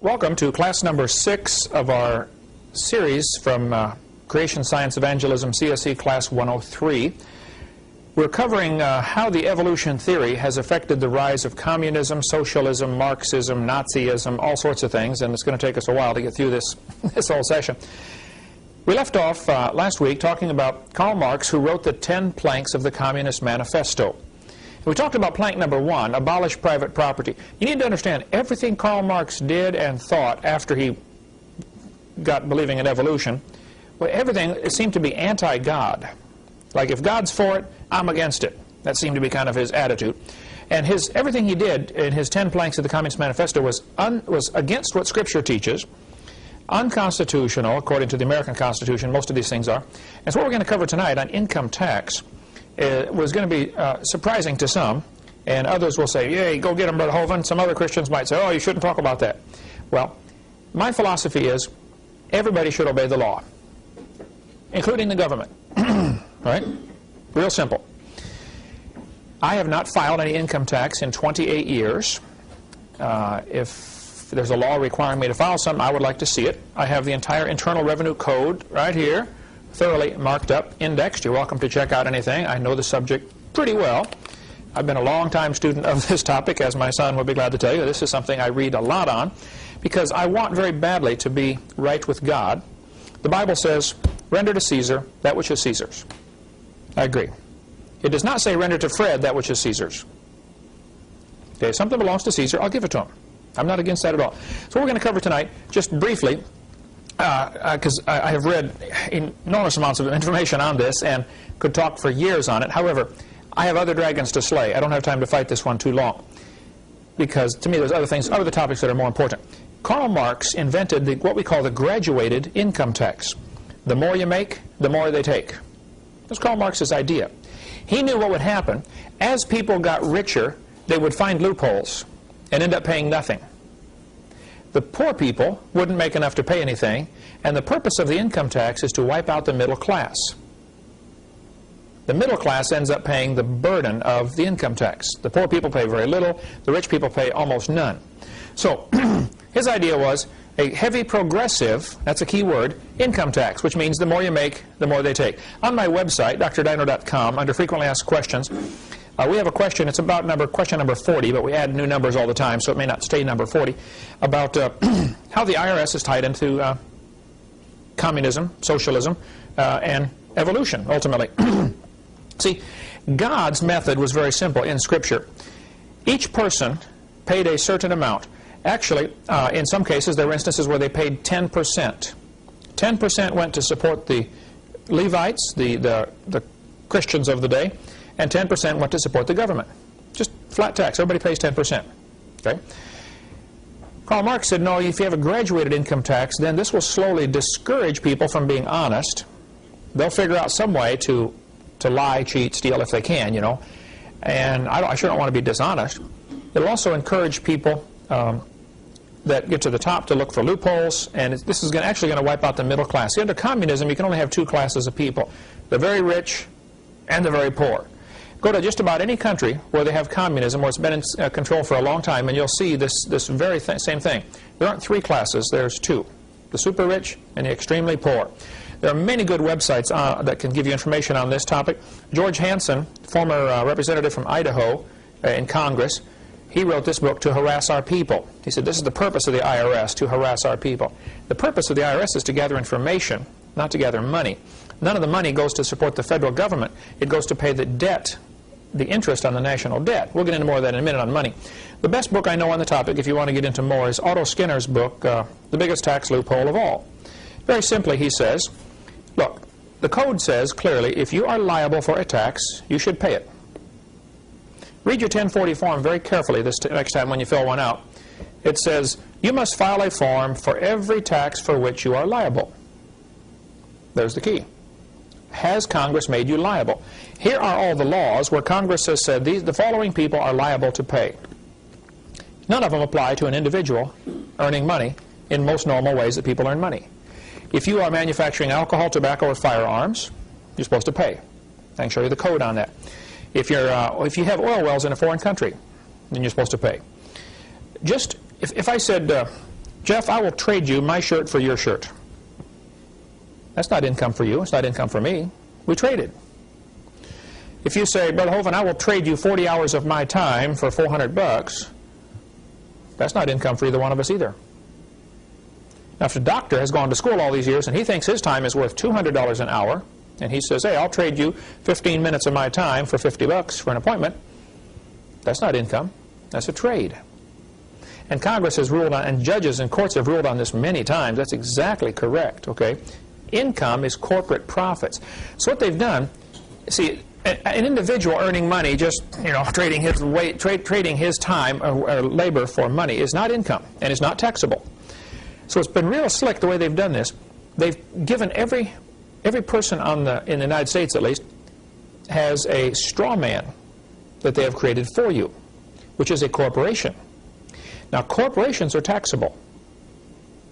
Welcome to class number 6 of our series from Creation Science Evangelism, CSE Class 103. We're covering how the evolution theory has affected the rise of communism, socialism, Marxism, Nazism, all sorts of things, and it's going to take us a while to get through this whole session. We left off last week talking about Karl Marx, who wrote the 10 planks of the Communist Manifesto. We talked about plank number 1, abolish private property. You need to understand, everything Karl Marx did and thought after he got believing in evolution, well, everything it seemed to be anti-God. Like, if God's for it, I'm against it. That seemed to be kind of his attitude. And everything he did in his 10 planks of the Communist Manifesto was against what Scripture teaches, unconstitutional, according to the American Constitution. Most of these things are. And so what we're going to cover tonight on income tax was going to be surprising to some, and others will say, yay, go get him, Brother Hovind. Some other Christians might say, oh, you shouldn't talk about that. Well, my philosophy is everybody should obey the law, including the government. Right? Real simple. I have not filed any income tax in 28 years. If there's a law requiring me to file something, I would like to see it. I have the entire Internal Revenue Code right here, thoroughly marked up, indexed. You're welcome to check out anything. I know the subject pretty well. I've been a long-time student of this topic, as my son would be glad to tell you. This is something I read a lot on, because I want very badly to be right with God. The Bible says, render to Caesar that which is Caesar's. I agree. It does not say render to Fred that which is Caesar's. Okay, if something belongs to Caesar, I'll give it to him. I'm not against that at all. So we're going to cover tonight, just briefly, because I have read enormous amounts of information on this and could talk for years on it. However, I have other dragons to slay. I don't have time to fight this one too long, because to me there's other topics that are more important. Karl Marx invented what we call the graduated income tax. The more you make, the more they take. That's Karl Marx's idea. He knew what would happen. As people got richer, they would find loopholes and end up paying nothing. The poor people wouldn't make enough to pay anything, and the purpose of the income tax is to wipe out the middle class. The middle class ends up paying the burden of the income tax. The poor people pay very little, the rich people pay almost none. So his idea was a heavy progressive, that's a key word, income tax, which means the more you make, the more they take. On my website, drdino.com, under frequently asked questions, we have a question. It's about question number 40, but we add new numbers all the time, so it may not stay number 40, about how the IRS is tied into communism, socialism, and evolution, ultimately. See, God's method was very simple in Scripture. Each person paid a certain amount. Actually, in some cases, there were instances where they paid 10%. 10% went to support the Levites, the Christians of the day, and 10% went to support the government. Just flat tax. Everybody pays 10%. Okay? Karl Marx said, no, if you have a graduated income tax, then this will slowly discourage people from being honest. They'll figure out some way to lie, cheat, steal if they can, you know. And I sure don't want to be dishonest. It'll also encourage people that get to the top to look for loopholes, and this is actually going to wipe out the middle class. See, under communism, you can only have two classes of people, the very rich and the very poor. Go to just about any country where they have communism, where it's been in control for a long time, and you'll see this very same thing. There aren't three classes, there's two, the super rich and the extremely poor. There are many good websites that can give you information on this topic. George Hansen, former representative from Idaho in Congress, he wrote this book, To Harass Our People. He said, this is the purpose of the IRS, to harass our people. The purpose of the IRS is to gather information, not to gather money. None of the money goes to support the federal government. It goes to pay the debt, the interest on the national debt. We'll get into more of that in a minute on money. The best book I know on the topic, if you want to get into more, is Otto Skinner's book, The Biggest Tax Loophole of All. Very simply, he says, look, the code says clearly, if you are liable for a tax, you should pay it. Read your 1040 form very carefully this next time when you fill one out. It says, you must file a form for every tax for which you are liable. There's the key. Has Congress made you liable? Here are all the laws where Congress has said the following people are liable to pay. None of them apply to an individual earning money in most normal ways that people earn money. If you are manufacturing alcohol, tobacco, or firearms, you're supposed to pay. I can show you the code on that. If you have oil wells in a foreign country, then you're supposed to pay. Just if I said, Jeff, I will trade you my shirt for your shirt. That's not income for you. It's not income for me. We traded. If you say, Brother Hovind, I will trade you 40 hours of my time for $400, that's not income for either one of us either. Now, if the doctor has gone to school all these years and he thinks his time is worth $200 an hour, and he says, hey, I'll trade you 15 minutes of my time for $50 for an appointment, that's not income. That's a trade. And Congress has ruled on, and judges and courts have ruled on this many times. That's exactly correct, okay? Income is corporate profits. So what they've done, see, an individual earning money, just trading his time or labor for money is not income, and it's not taxable. So it's been real slick the way they've done this. They've given every person in the United States, at least, has a straw man that they have created for you, which is a corporation. Now, corporations are taxable.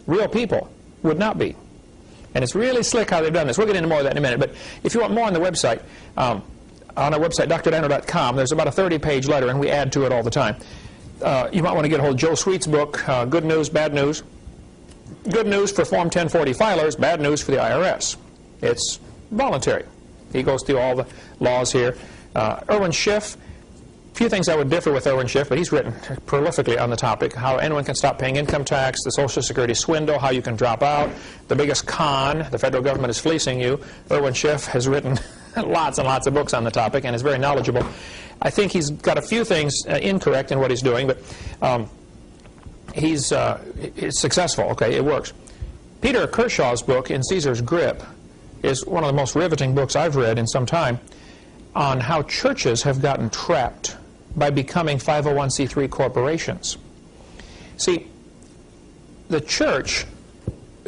Real people would not be. And it's really slick how they've done this. We'll get into more of that in a minute. But if you want more on the website, on our website, drdano.com, there's about a 30-page letter, and we add to it all the time. You might want to get a hold of Joe Sweet's book, Good News, Bad News. Good news for Form 1040 filers, bad news for the IRS. It's voluntary. He goes through all the laws here. Irwin Schiff, a few things I would differ with Irwin Schiff, but he's written prolifically on the topic, how anyone can stop paying income tax, the Social Security swindle, how you can drop out, the biggest con, the federal government is fleecing you. Irwin Schiff has written lots and lots of books on the topic and is very knowledgeable. I think he's got a few things incorrect in what he's doing, but he's successful. Okay, it works. Peter Kershaw's book, In Caesar's Grip, is one of the most riveting books I've read in some time on how churches have gotten trapped by becoming 501c3 corporations. See, the church,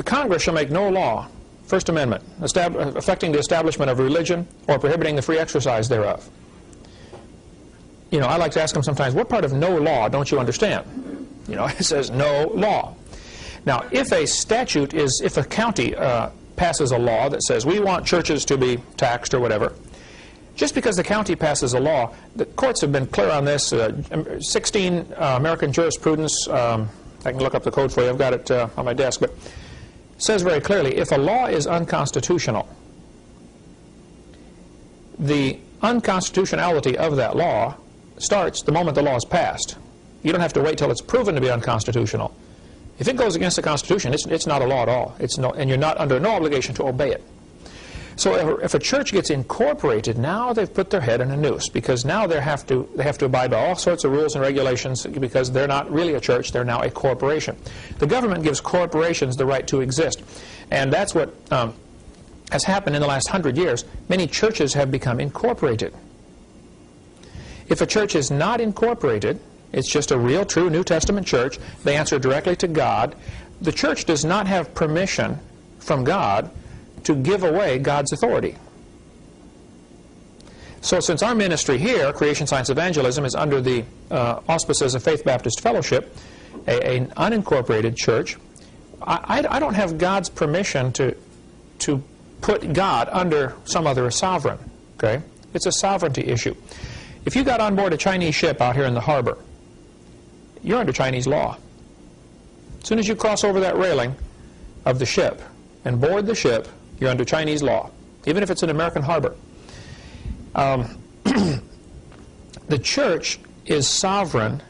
Congress shall make no law, First Amendment, affecting the establishment of religion or prohibiting the free exercise thereof. I like to ask them sometimes, what part of no law don't you understand? It says no law. Now, if a county passes a law that says we want churches to be taxed or whatever, just because the county passes a law, the courts have been clear on this. 16 American jurisprudence, I can look up the code for you, I've got it on my desk, but it says very clearly, if a law is unconstitutional, the unconstitutionality of that law starts the moment the law is passed. You don't have to wait till it's proven to be unconstitutional. If it goes against the Constitution, it's not a law at all. And you're not under no obligation to obey it. So if a church gets incorporated, now they've put their head in a noose, because now they have to abide by all sorts of rules and regulations, because they're not really a church, they're now a corporation. The government gives corporations the right to exist. And that's what has happened in the last 100 years. Many churches have become incorporated. If a church is not incorporated, it's just a real, true New Testament church. They answer directly to God. The church does not have permission from God to give away God's authority. So since our ministry here, Creation Science Evangelism, is under the auspices of Faith Baptist Fellowship, an unincorporated church, I don't have God's permission to put God under some other sovereign. Okay? It's a sovereignty issue. If you got on board a Chinese ship out here in the harbor, you're under Chinese law. As soon as you cross over that railing of the ship and board the ship, you're under Chinese law, even if it's an American harbor. The church is sovereign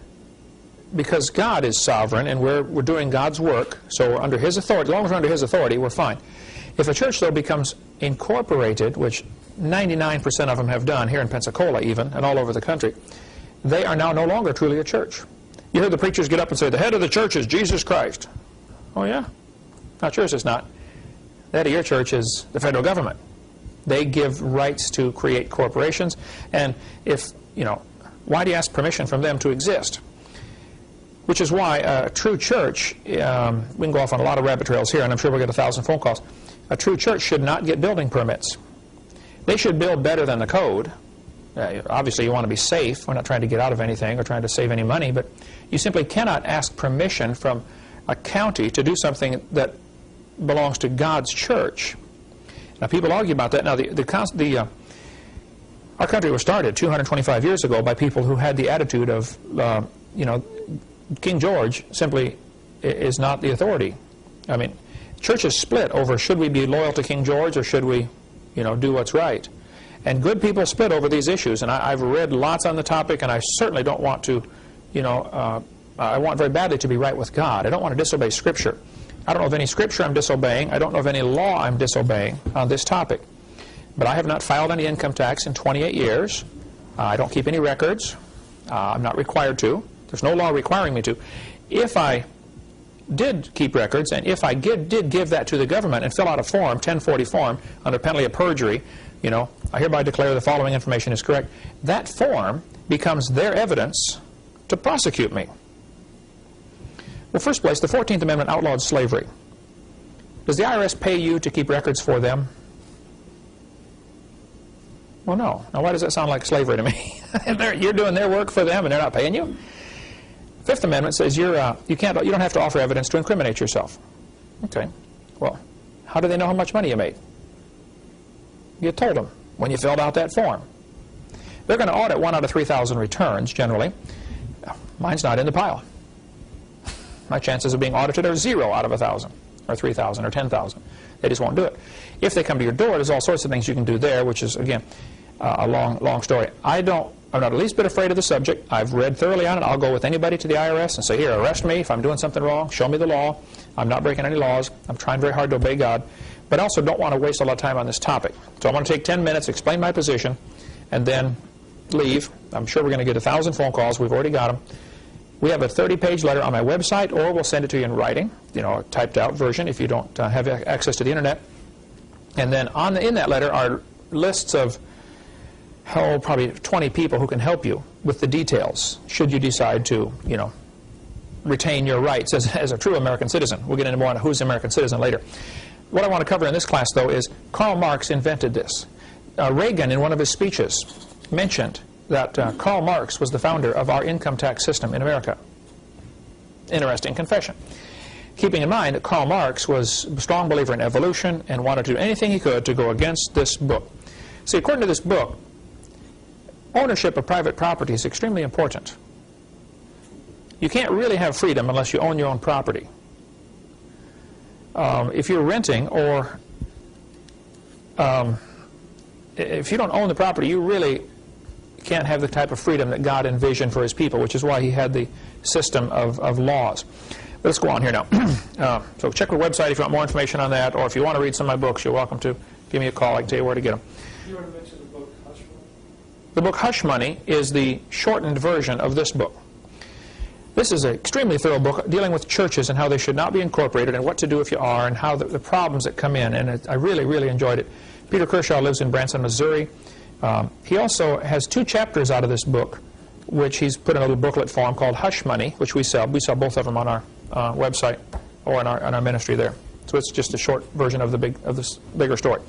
because God is sovereign, and we're doing God's work, so we're under His authority. As long as we're under His authority, we're fine. If a church, though, becomes incorporated, which 99% of them have done here in Pensacola even, and all over the country, they are now no longer truly a church. You hear the preachers get up and say, the head of the church is Jesus Christ. Oh, yeah? Not yours, it's not. The head of your church is the federal government. They give rights to create corporations, and why do you ask permission from them to exist? Which is why a true church, we can go off on a lot of rabbit trails here, and I'm sure we'll get 1,000 phone calls. A true church should not get building permits. They should build better than the code. Obviously, you want to be safe. We're not trying to get out of anything or trying to save any money, but you simply cannot ask permission from a county to do something that belongs to God's church. Now, people argue about that. Now, our country was started 225 years ago by people who had the attitude of, King George simply is not the authority. I mean, churches split over should we be loyal to King George or should we, do what's right. And good people split over these issues. And I've read lots on the topic, and I certainly don't want to, I want very badly to be right with God. I don't want to disobey Scripture. I don't know of any Scripture I'm disobeying. I don't know of any law I'm disobeying on this topic. But I have not filed any income tax in 28 years. I don't keep any records. I'm not required to. There's no law requiring me to. If I did keep records, and if I did give that to the government and fill out a form, 1040 form, under penalty of perjury, I hereby declare the following information is correct, that form becomes their evidence to prosecute me. Well, first place, the 14th Amendment outlawed slavery. Does the IRS pay you to keep records for them? Well, no. Now, why does that sound like slavery to me? You're doing their work for them, and they're not paying you? Fifth Amendment says you don't have to offer evidence to incriminate yourself. Okay. Well, how do they know how much money you made? You told them when you filled out that form. They're going to audit 1 out of 3,000 returns, generally. Mine's not in the pile. My chances of being audited are 0 out of 1,000, or 3,000, or 10,000. They just won't do it. If they come to your door, there's all sorts of things you can do there, which is, again, a long story. I'm not the least bit afraid of the subject. I've read thoroughly on it. I'll go with anybody to the IRS and say, here, arrest me if I'm doing something wrong. Show me the law. I'm not breaking any laws. I'm trying very hard to obey God. But I also don't want to waste a lot of time on this topic. So I'm going to take 10 minutes, explain my position, and then leave. I'm sure we're going to get 1,000 phone calls. We've already got them. We have a 30-page letter on my website, or we'll send it to you in writing, a typed-out version if you don't have access to the Internet. And then in that letter are lists of probably 20 people who can help you with the details, should you decide to, retain your rights as a true American citizen. We'll get into more on who's an American citizen later. What I want to cover in this class, though, is Karl Marx invented this. Reagan, in one of his speeches, mentioned that Karl Marx was the founder of our income tax system in America. Interesting confession. Keeping in mind that Karl Marx was a strong believer in evolution and wanted to do anything he could to go against this book. See, according to this book, ownership of private property is extremely important. You can't really have freedom unless you own your own property. If you're renting or if you don't own the property, you really can't have the type of freedom that God envisioned for His people, which is why He had the system of laws. Let's go on here now. So check the website if you want more information on that, or if you want to read some of my books, you're welcome to give me a call. I can tell you where to get them. You want to mention the book Hush Money? The book Hush Money is the shortened version of this book. This is an extremely thorough book dealing with churches and how they should not be incorporated and what to do if you are and how the problems that come in. And I really, really enjoyed it. Peter Kershaw lives in Branson, Missouri. He also has 2 chapters out of this book, which he's put in a little booklet form called Hush Money, which we sell. We sell both of them on our website or on our ministry there. So it's just a short version of this bigger story.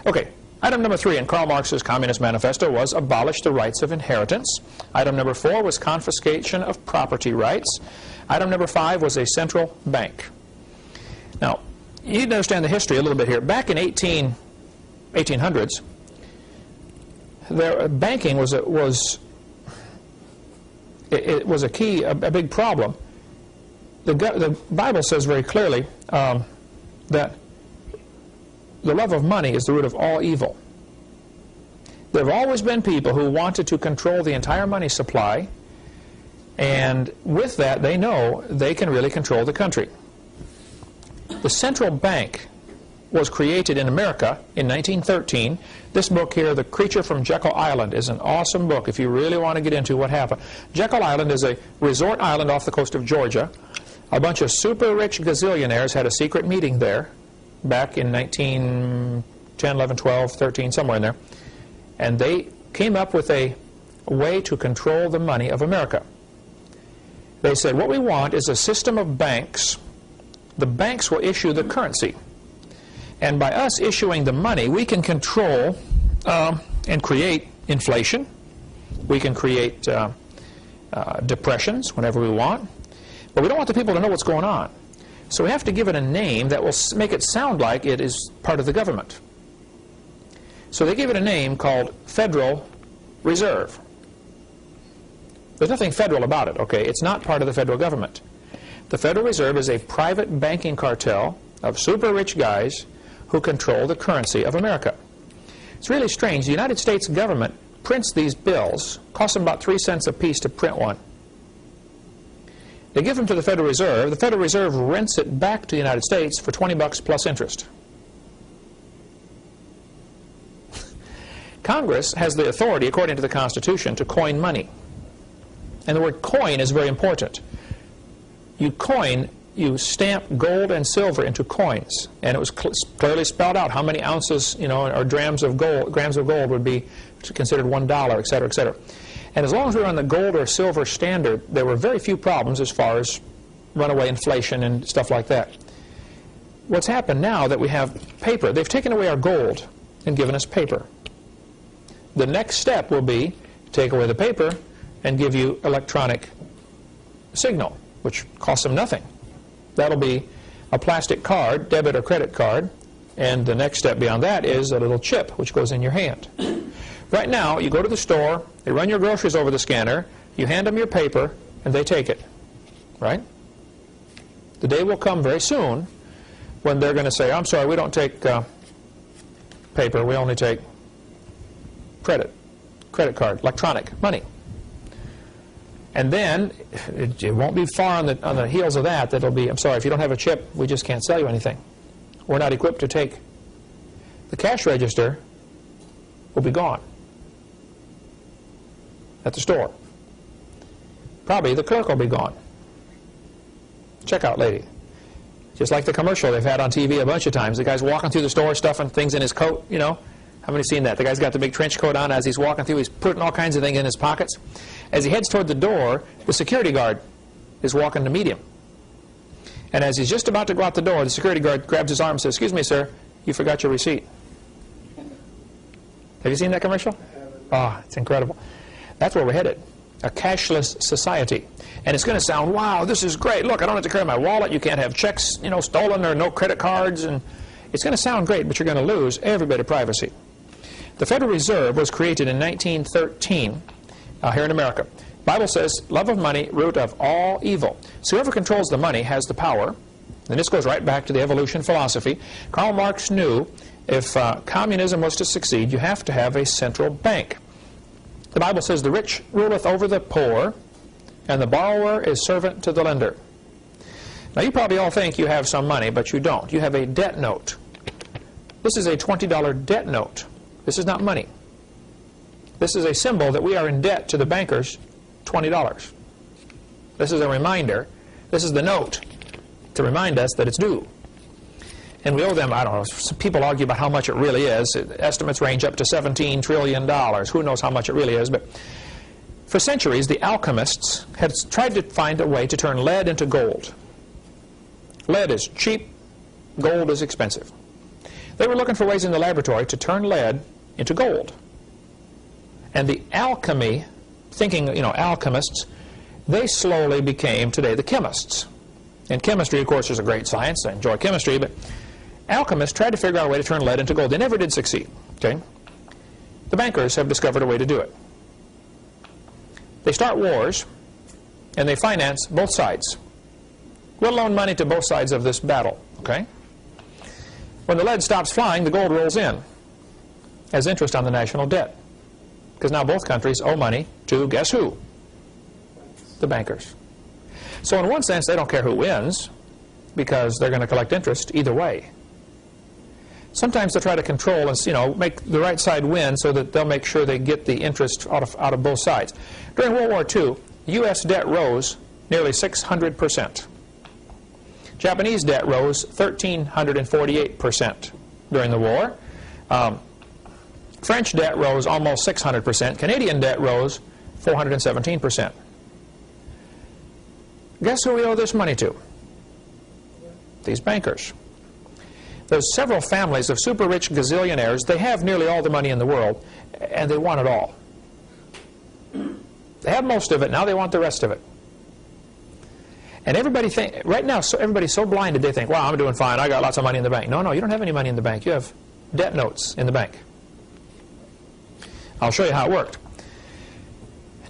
Okay. Item number 3 in Karl Marx's Communist Manifesto was abolish the rights of inheritance. Item number 4 was confiscation of property rights. Item number 5 was a central bank. Now, you need to understand the history a little bit here. Back in 1800s, banking was a big problem. The Bible says very clearly that the love of money is the root of all evil. There have always been people who wanted to control the entire money supply, and with that they know they can really control the country. The central bank was created in America in 1913. This book here, The Creature from Jekyll Island, is an awesome book if you really want to get into what happened. Jekyll Island is a resort island off the coast of Georgia. A bunch of super rich gazillionaires had a secret meeting there back in 1910, 11, 12, 13, somewhere in there. And they came up with a way to control the money of America. They said, what we want is a system of banks. The banks will issue the currency. And by us issuing the money, we can control and create inflation. We can create depressions whenever we want. But we don't want the people to know what's going on. So we have to give it a name that will make it sound like it is part of the government. So they gave it a name called Federal Reserve. There's nothing federal about it, okay? It's not part of the federal government. The Federal Reserve is a private banking cartel of super rich guys who control the currency of America. It's really strange. The United States government prints these bills, costs them about 3 cents a piece to print one. They give them to the Federal Reserve. The Federal Reserve rents it back to the United States for 20 bucks plus interest. Congress has the authority, according to the Constitution, to coin money. And the word coin is very important. You coin, you stamp gold and silver into coins. And it was clearly spelled out how many ounces, or grams of gold would be considered $1, et cetera, et cetera. And as long as we were on the gold or silver standard, there were very few problems as far as runaway inflation and stuff like that. What's happened now that we have paper, they've taken away our gold and given us paper. The next step will be to take away the paper and give you electronic signal, which costs them nothing. That'll be a plastic card, debit or credit card, and the next step beyond that is a little chip which goes in your hand. Right now, you go to the store, they run your groceries over the scanner, you hand them your paper, and they take it, right? The day will come very soon when they're going to say, I'm sorry, we don't take paper, we only take credit card, electronic money. And then it won't be far on the heels of that it'll be, I'm sorry, if you don't have a chip, we just can't sell you anything. We're not equipped to take. The cash register will be gone at the store. Probably the clerk will be gone. Checkout lady. Just like the commercial they've had on TV a bunch of times. The guy's walking through the store stuffing things in his coat, How many seen that? The guy's got the big trench coat on. As he's walking through, he's putting all kinds of things in his pockets. As he heads toward the door, the security guard is walking to meet him. And as he's just about to go out the door, the security guard grabs his arm and says, excuse me, sir, you forgot your receipt. Have you seen that commercial? Ah, it's incredible. That's where we're headed. A cashless society. And it's going to sound, wow, this is great. Look, I don't have to carry my wallet. You can't have checks, stolen. There are no credit cards. And it's going to sound great, but you're going to lose every bit of privacy. The Federal Reserve was created in 1913 here in America. The Bible says, love of money, root of all evil. So whoever controls the money has the power. And this goes right back to the evolution philosophy. Karl Marx knew if communism was to succeed, you have to have a central bank. The Bible says, the rich ruleth over the poor, and the borrower is servant to the lender. Now, you probably all think you have some money, but you don't. You have a debt note. This is a $20 debt note. This is not money. This is a symbol that we are in debt to the bankers, $20. This is a reminder. This is the note to remind us that it's due. And we owe them, I don't know, some people argue about how much it really is. Estimates range up to $17 trillion. Who knows how much it really is? But for centuries, the alchemists had tried to find a way to turn lead into gold. Lead is cheap, gold is expensive. They were looking for ways in the laboratory to turn lead into gold. And the alchemy, alchemists, they slowly became, today, the chemists. And chemistry, of course, is a great science. I enjoy chemistry, but alchemists tried to figure out a way to turn lead into gold. They never did succeed. Okay? The bankers have discovered a way to do it. They start wars, and they finance both sides. We'll loan money to both sides of this battle. Okay? When the lead stops flying, the gold rolls in as interest on the national debt. Because now both countries owe money to, guess who? The bankers. So in one sense, they don't care who wins, because they're going to collect interest either way. Sometimes they try to control and make the right side win so that they'll make sure they get the interest out of both sides. During World War II, U.S. debt rose nearly 600%. Japanese debt rose 1,348% during the war. French debt rose almost 600%. Canadian debt rose 417%. Guess who we owe this money to? These bankers. There's several families of super rich gazillionaires. They have nearly all the money in the world, and they want it all. They have most of it, now they want the rest of it. And right now, everybody's so blinded, they think, wow, I'm doing fine, I got lots of money in the bank. No, you don't have any money in the bank. You have debt notes in the bank. I'll show you how it worked.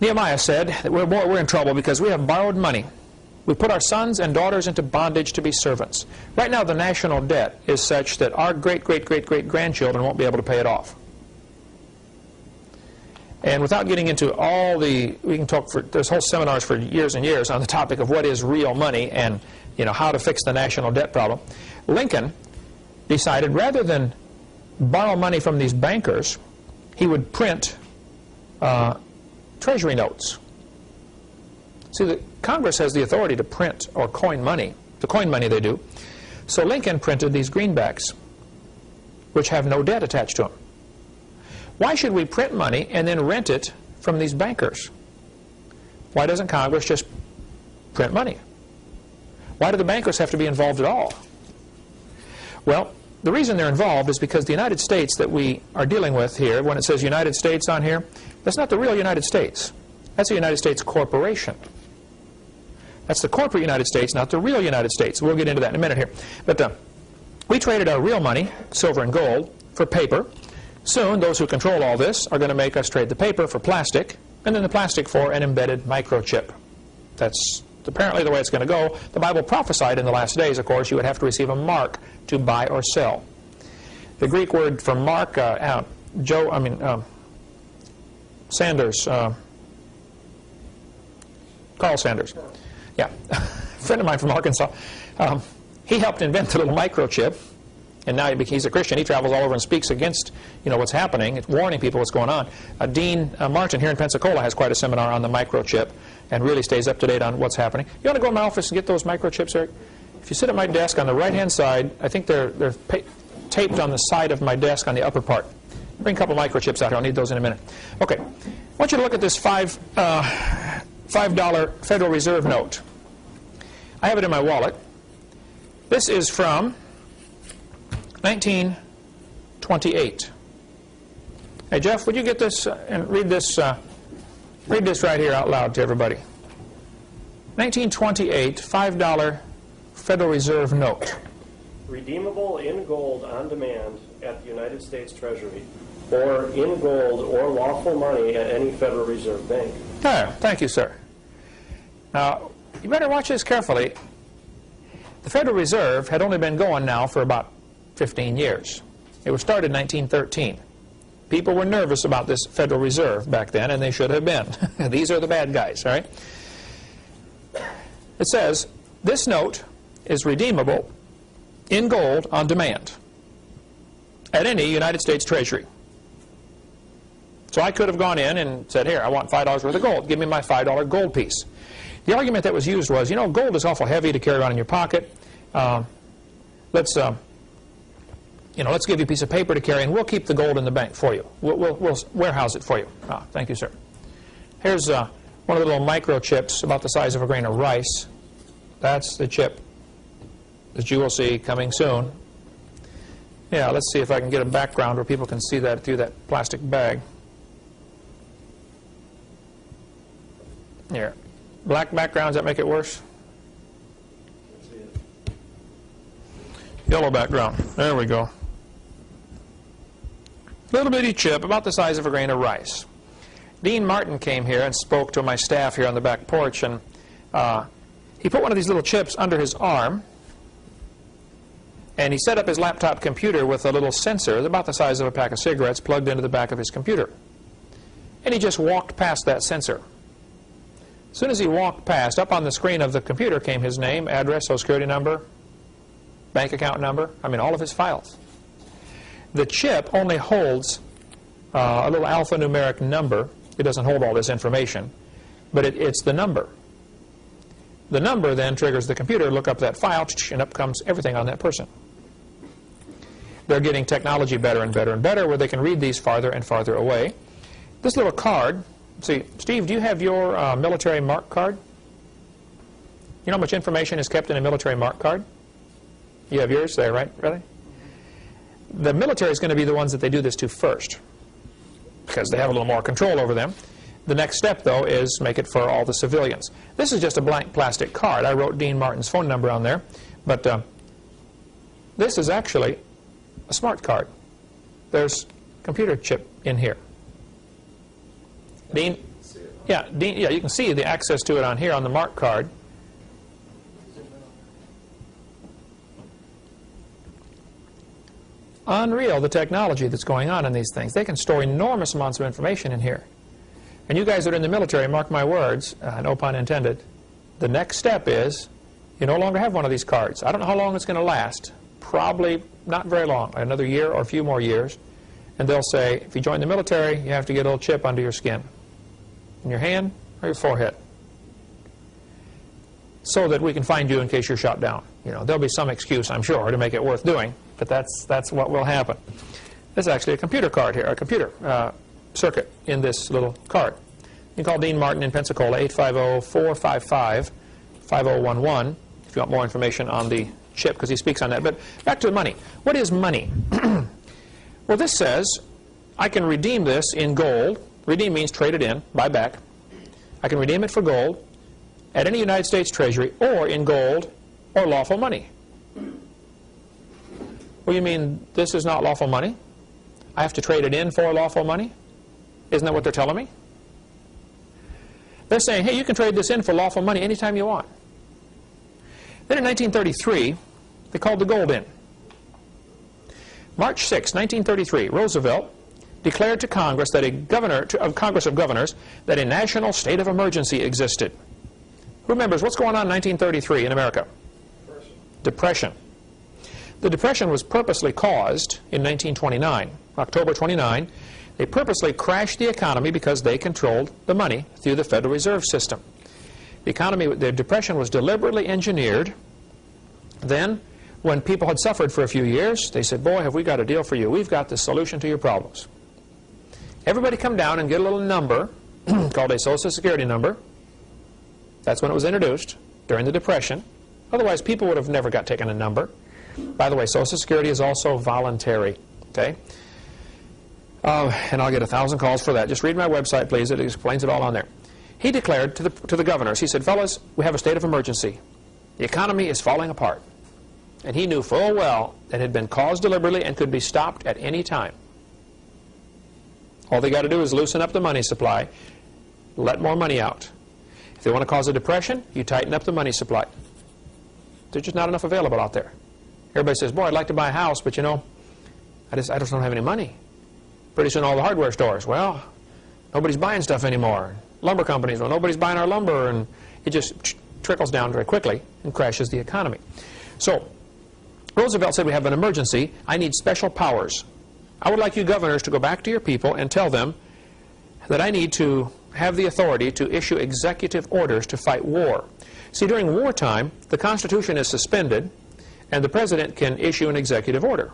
Nehemiah said that we're in trouble because we have borrowed money. We put our sons and daughters into bondage to be servants. Right now, the national debt is such that our great-great-great-great-grandchildren won't be able to pay it off. And without getting into all the, we can talk for, there's whole seminars for years and years on the topic of what is real money and, you know, how to fix the national debt problem. Lincoln decided rather than borrow money from these bankers, he would print treasury notes. See, the Congress has the authority to print or coin money. To coin money they do. So Lincoln printed these greenbacks, which have no debt attached to them. Why should we print money and then rent it from these bankers? Why doesn't Congress just print money? Why do the bankers have to be involved at all? Well, the reason they're involved is because the United States that we are dealing with here, when it says United States on here, that's not the real United States. That's a United States corporation. That's the corporate United States, not the real United States. We'll get into that in a minute here. But we traded our real money, silver and gold, for paper. Soon, those who control all this are going to make us trade the paper for plastic, and then the plastic for an embedded microchip. That's apparently the way it's going to go. The Bible prophesied in the last days, of course, you would have to receive a mark to buy or sell. The Greek word for mark, Sanders, Carl Sanders, yeah, a friend of mine from Arkansas, he helped invent the little microchip. And now he's a Christian. He travels all over and speaks against, you know, what's happening. It's warning people what's going on. Dean Martin here in Pensacola has quite a seminar on the microchip and really stays up to date on what's happening. You want to go in my office and get those microchips, Eric? If you sit at my desk on the right-hand side, I think they're taped on the side of my desk on the upper part. Bring a couple microchips out here. I'll need those in a minute. Okay. I want you to look at this $5 Federal Reserve note. I have it in my wallet. This is from 1928. Hey, Jeff, would you get this and read this right here out loud to everybody? 1928 $5 Federal Reserve note. Redeemable in gold on demand at the United States Treasury, or in gold or lawful money at any Federal Reserve bank. Ah, thank you, sir. Now, you better watch this carefully. The Federal Reserve had only been going now for about 15 years. It was started in 1913. People were nervous about this Federal Reserve back then, and they should have been. These are the bad guys, all right? It says, this note is redeemable in gold on demand at any United States Treasury. So I could have gone in and said, here, I want $5 worth of gold. Give me my $5 gold piece. The argument that was used was, you know, gold is awful heavy to carry around in your pocket. Let's give you a piece of paper to carry, and we'll keep the gold in the bank for you. We'll warehouse it for you. Ah, thank you, sir. Here's one of the little microchips about the size of a grain of rice. That's the chip that you will see coming soon. Yeah, let's see if I can get a background where people can see that through that plastic bag. Here. Black background, does that make it worse? Yellow background. There we go. Little bitty chip, about the size of a grain of rice. Dean Martin came here and spoke to my staff here on the back porch, and he put one of these little chips under his arm, and he set up his laptop computer with a little sensor about the size of a pack of cigarettes plugged into the back of his computer. And he just walked past that sensor. As soon as he walked past, up on the screen of the computer came his name, address, social security number, bank account number, all of his files. The chip only holds a little alphanumeric number. It doesn't hold all this information, but it's the number. The number then triggers the computer to look up that file, and up comes everything on that person. They're getting technology better and better and better, where they can read these farther and farther away. This little card, see, Steve, do you have your military mark card? You know how much information is kept in a military mark card? You have yours there, right? Really? The military is going to be the ones that they do this to first, because they have a little more control over them. The next step, though, is make it for all the civilians. This is just a blank plastic card. I wrote Dean Martin's phone number on there, but this is actually a smart card. There's a computer chip in here. Dean, you can see the access to it on here on the mark card. unreal, the technology that's going on in these things. They can store enormous amounts of information in here. And you guys that are in the military, mark my words, no pun intended, the next step is you no longer have one of these cards. I don't know how long it's going to last. Probably not very long, another year or a few more years. And they'll say, if you join the military, you have to get a little chip under your skin, in your hand or your forehead, so that we can find you in case you're shot down. You know, there'll be some excuse, I'm sure, to make it worth doing, but that's what will happen. There's actually a computer card here, a computer circuit in this little card. You can call Dean Martin in Pensacola, 850-455-5011, if you want more information on the chip, because he speaks on that. But back to the money. What is money? Well, this says I can redeem this in gold. Redeem means trade it in, buy back. I can redeem it for gold at any United States Treasury or in gold or lawful money. Well, you mean this is not lawful money? I have to trade it in for lawful money? Isn't that what they're telling me? They're saying, hey, you can trade this in for lawful money anytime you want. Then in 1933, they called the gold in. March 6, 1933, Roosevelt declared to Congress that Congress of Governors that a national state of emergency existed. Who remembers what's going on in 1933 in America? Depression. The Depression was purposely caused in 1929, October 29. They purposely crashed the economy because they controlled the money through the Federal Reserve System. The Depression was deliberately engineered. Then, when people had suffered for a few years, they said, boy, have we got a deal for you. We've got the solution to your problems. Everybody come down and get a little number called a Social Security number. That's when it was introduced, during the Depression. Otherwise, people would have never got taken a number. By the way, Social Security is also voluntary. Okay? And I'll get 1,000 calls for that. Just read my website, please. It explains it all on there. He declared to the governors, he said, fellas, we have a state of emergency. The economy is falling apart. And he knew full well that it had been caused deliberately and could be stopped at any time. All they got to do is loosen up the money supply, let more money out. If they want to cause a depression, you tighten up the money supply. There's just not enough available out there. Everybody says, boy, I'd like to buy a house, but you know, I just don't have any money. Pretty soon all the hardware stores, well, nobody's buying stuff anymore. Lumber companies, well, nobody's buying our lumber, and it just trickles down very quickly and crashes the economy. So, Roosevelt said we have an emergency. I need special powers. I would like you governors to go back to your people and tell them that I need to have the authority to issue executive orders to fight war. See, during wartime, the Constitution is suspended, and the President can issue an executive order.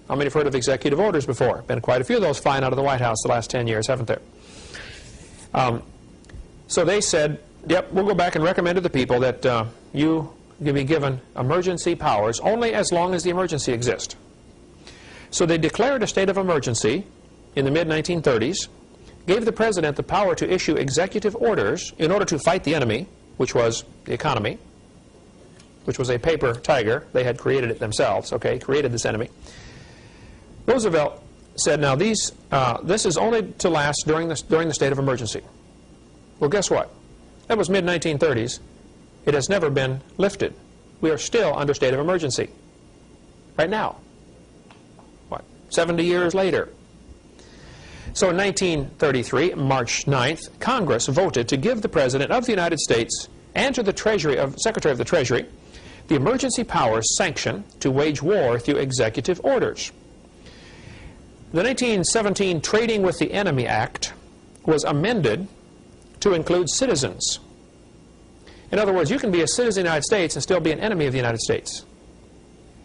How many have heard of executive orders before? Been quite a few of those flying out of the White House the last 10 years, haven't there? So they said, yep, we'll go back and recommend to the people that you be given emergency powers only as long as the emergency exists. So they declared a state of emergency in the mid-1930s, gave the President the power to issue executive orders in order to fight the enemy, which was the economy, which was a paper tiger. They had created it themselves, okay, created this enemy. Roosevelt said, now this is only to last during the state of emergency. Well, guess what? That was mid-1930s. It has never been lifted. We are still under state of emergency right now. What, 70 years later? So in 1933, March 9th, Congress voted to give the President of the United States and to the Secretary of the Treasury the emergency powers sanction to wage war through executive orders. The 1917 Trading with the Enemy Act was amended to include citizens. In other words, you can be a citizen of the United States and still be an enemy of the United States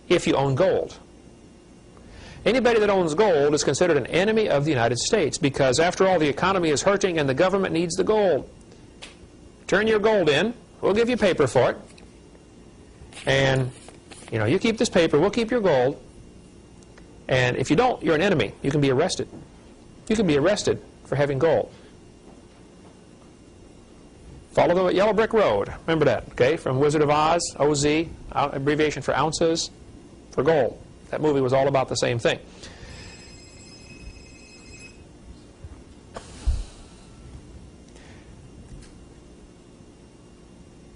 if you own gold. Anybody that owns gold is considered an enemy of the United States because, after all, the economy is hurting and the government needs the gold. Turn your gold in. We'll give you paper for it. And, you know, you keep this paper, we'll keep your gold. And if you don't, you're an enemy. You can be arrested. You can be arrested for having gold. Follow the yellow brick road. Remember that, okay? From Wizard of Oz, OZ, abbreviation for ounces, for gold. That movie was all about the same thing.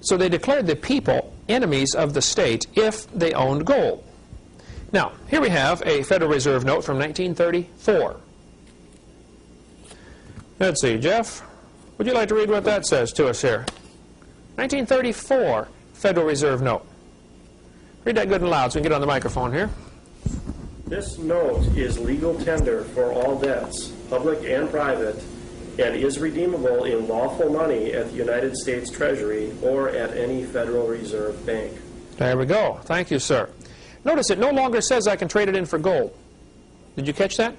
So they declared the people enemies of the state if they owned gold. Now, here we have a Federal Reserve note from 1934. Let's see, Jeff, would you like to read what that says to us here? 1934 Federal Reserve note. Read that good and loud so we can get on the microphone here. This note is legal tender for all debts, public and private, and is redeemable in lawful money at the United States Treasury or at any Federal Reserve Bank. There we go. Thank you, sir. Notice it no longer says I can trade it in for gold. Did you catch that?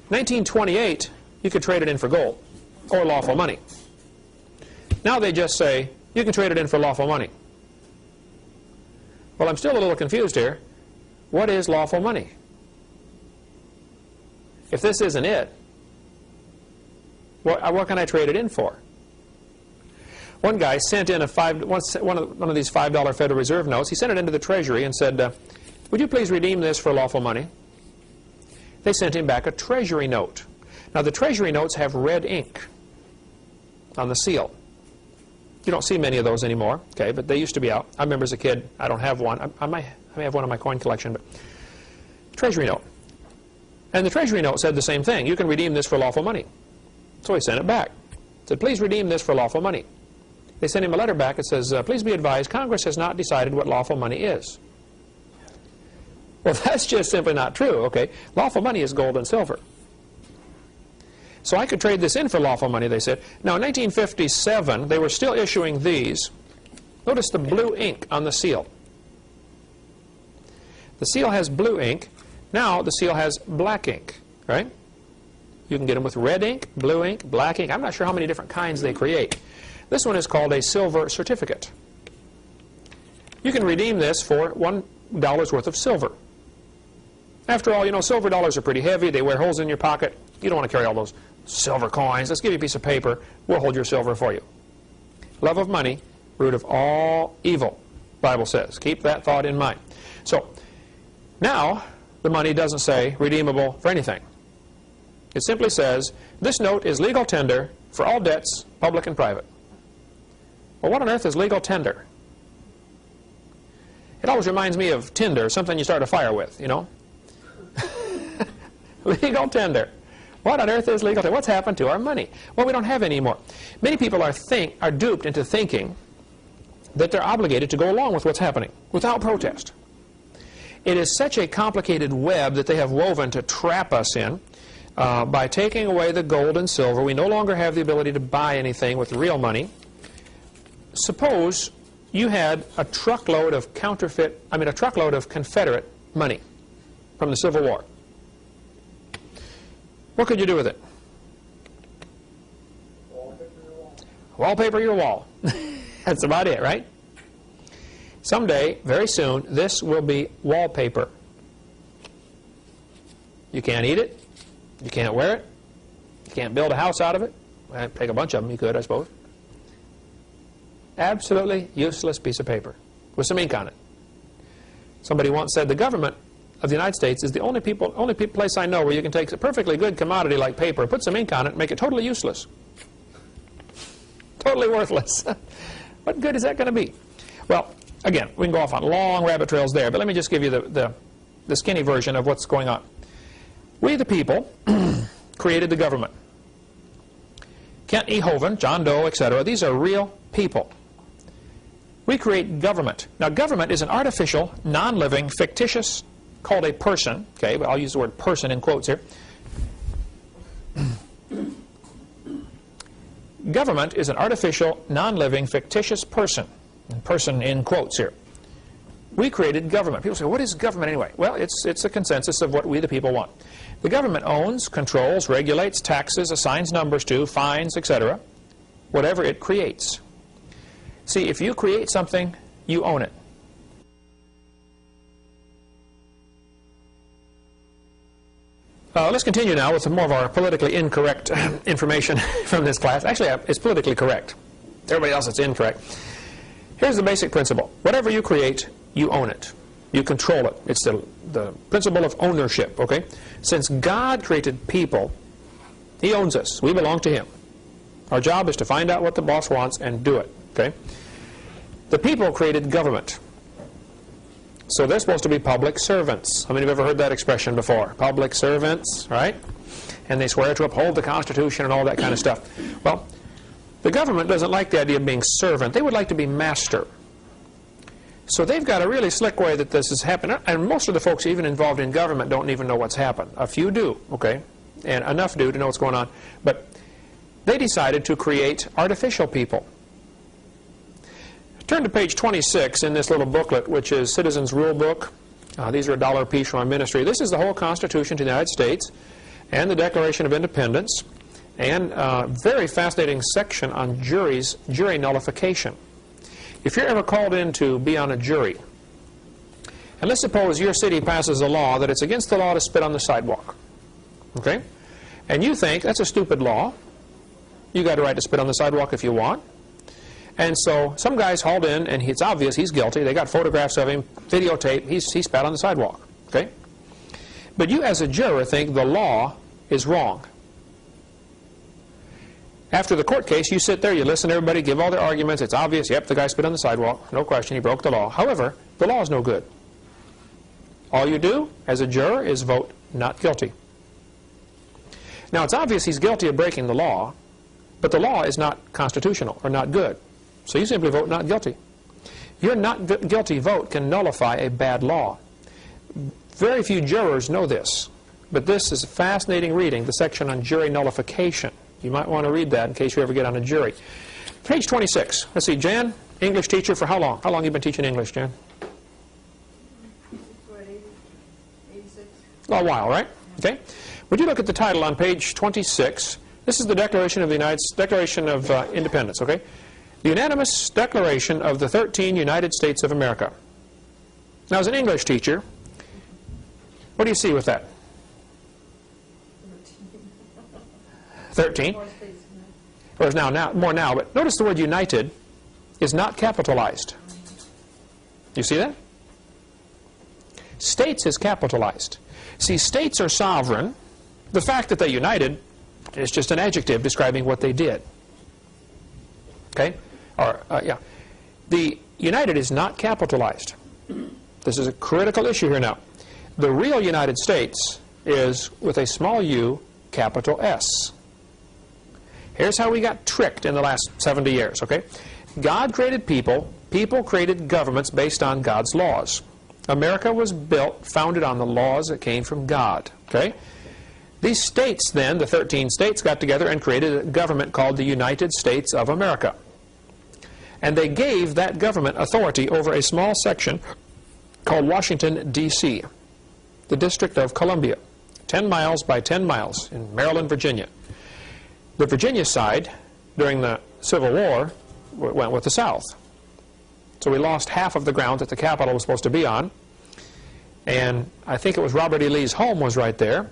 1928, you could trade it in for gold or lawful money. Now they just say, you can trade it in for lawful money. Well, I'm still a little confused here. What is lawful money? If this isn't it, what can I trade it in for? One guy sent in one of these $5 Federal Reserve notes. He sent it into the Treasury and said, would you please redeem this for lawful money? They sent him back a Treasury note. Now, the Treasury notes have red ink on the seal. You don't see many of those anymore, okay, but they used to be out. I remember as a kid, I don't have one. I may have one in my coin collection, but Treasury note. And the Treasury note said the same thing. You can redeem this for lawful money. So he sent it back. Said, please redeem this for lawful money. They sent him a letter back. It says, please be advised, Congress has not decided what lawful money is. Well, that's just simply not true, okay? Lawful money is gold and silver. So I could trade this in for lawful money, they said. Now, in 1957, they were still issuing these. Notice the blue ink on the seal. The seal has blue ink. Now the seal has black ink, right? You can get them with red ink, blue ink, black ink. I'm not sure how many different kinds they create. This one is called a silver certificate. You can redeem this for $1 worth of silver. After all, you know, silver dollars are pretty heavy. They wear holes in your pocket. You don't want to carry all those silver coins. Let's give you a piece of paper. We'll hold your silver for you. Love of money, root of all evil, the Bible says. Keep that thought in mind. So, now, the money doesn't say redeemable for anything. It simply says, this note is legal tender for all debts, public and private. Well, what on earth is legal tender? It always reminds me of tinder, something you start a fire with, you know? Legal tender. What on earth is legal tender? What's happened to our money? Well, we don't have any more. Many people are duped into thinking that they're obligated to go along with what's happening without protest. It is such a complicated web that they have woven to trap us in. By taking away the gold and silver, we no longer have the ability to buy anything with real money. Suppose you had a truckload of Confederate money from the Civil War. What could you do with it? Wallpaper your wall. That's about it, right? Someday, very soon, this will be wallpaper. You can't eat it. You can't wear it. You can't build a house out of it. Well, take a bunch of them, you could, I suppose. Absolutely useless piece of paper with some ink on it. Somebody once said the government of the United States is the only place I know where you can take a perfectly good commodity like paper, put some ink on it, and make it totally useless. Totally worthless. What good is that going to be? Well, again, we can go off on long rabbit trails there, but let me just give you the skinny version of what's going on. We, the people, created the government. Kent E. Hovind, John Doe, etc., these are real people. We create government. Now, government is an artificial, non-living, fictitious, called a person. Okay, but I'll use the word person in quotes here. Government is an artificial, non-living, fictitious person. And person in quotes here. We created government. People say, what is government anyway? Well, it's a consensus of what we the people want. The government owns, controls, regulates, taxes, assigns numbers to, fines, etc. Whatever it creates. See, if you create something, you own it. Let's continue now with some more of our politically incorrect information from this class. Actually, it's politically correct. Everybody else, it's incorrect. Here's the basic principle. Whatever you create, you own it. You control it. It's the principle of ownership, okay? Since God created people, He owns us. We belong to Him. Our job is to find out what the boss wants and do it, okay? The people created government. So they're supposed to be public servants. How many of you have ever heard that expression before? Public servants, right? And they swear to uphold the Constitution and all that kind of stuff. Well, the government doesn't like the idea of being servant. They would like to be master. So they've got a really slick way that this is happening. And most of the folks even involved in government don't even know what's happened. A few do, okay? And enough do to know what's going on. But they decided to create artificial people. Turn to page 26 in this little booklet, which is Citizens Rule Book. These are $1 apiece from our ministry. This is the whole Constitution to the United States and the Declaration of Independence, and a very fascinating section on jury nullification. If you're ever called in to be on a jury, and let's suppose your city passes a law that it's against the law to spit on the sidewalk, okay? And you think that's a stupid law. You got a right to spit on the sidewalk if you want. And so some guy's hauled in, and it's obvious he's guilty. They got photographs of him, videotape. He spat on the sidewalk, okay? But you as a juror think the law is wrong. After the court case, you sit there, you listen to everybody, give all their arguments. It's obvious, yep, the guy spit on the sidewalk. No question, he broke the law. However, the law is no good. All you do as a juror is vote not guilty. Now, it's obvious he's guilty of breaking the law, but the law is not constitutional or not good. So you simply vote not guilty. Your not guilty vote can nullify a bad law. Very few jurors know this, but this is fascinating reading, the section on jury nullification. You might want to read that in case you ever get on a jury. Page 26. Let's see, Jan, English teacher for how long? How long have you been teaching English, Jan? 86. A while, right? Okay. Would you look at the title on page 26? This is the Declaration of Independence, okay? The unanimous declaration of the 13 United States of America. Now, as an English teacher, what do you see with that? 13. Well, there's more now, but notice the word united is not capitalized. You see that? States is capitalized. See, states are sovereign. The fact that they united is just an adjective describing what they did. Okay? Yeah. The united is not capitalized. This is a critical issue here now. The real United States is with a small u, capital S. Here's how we got tricked in the last 70 years, okay? God created people. People created governments based on God's laws. America was founded on the laws that came from God, okay? These states then, the 13 states, got together and created a government called the United States of America. And they gave that government authority over a small section called Washington, D.C., the District of Columbia, 10 miles by 10 miles in Maryland, Virginia. The Virginia side, during the Civil War, went with the South. So we lost half of the ground that the capital was supposed to be on. And I think it was Robert E. Lee's home was right there.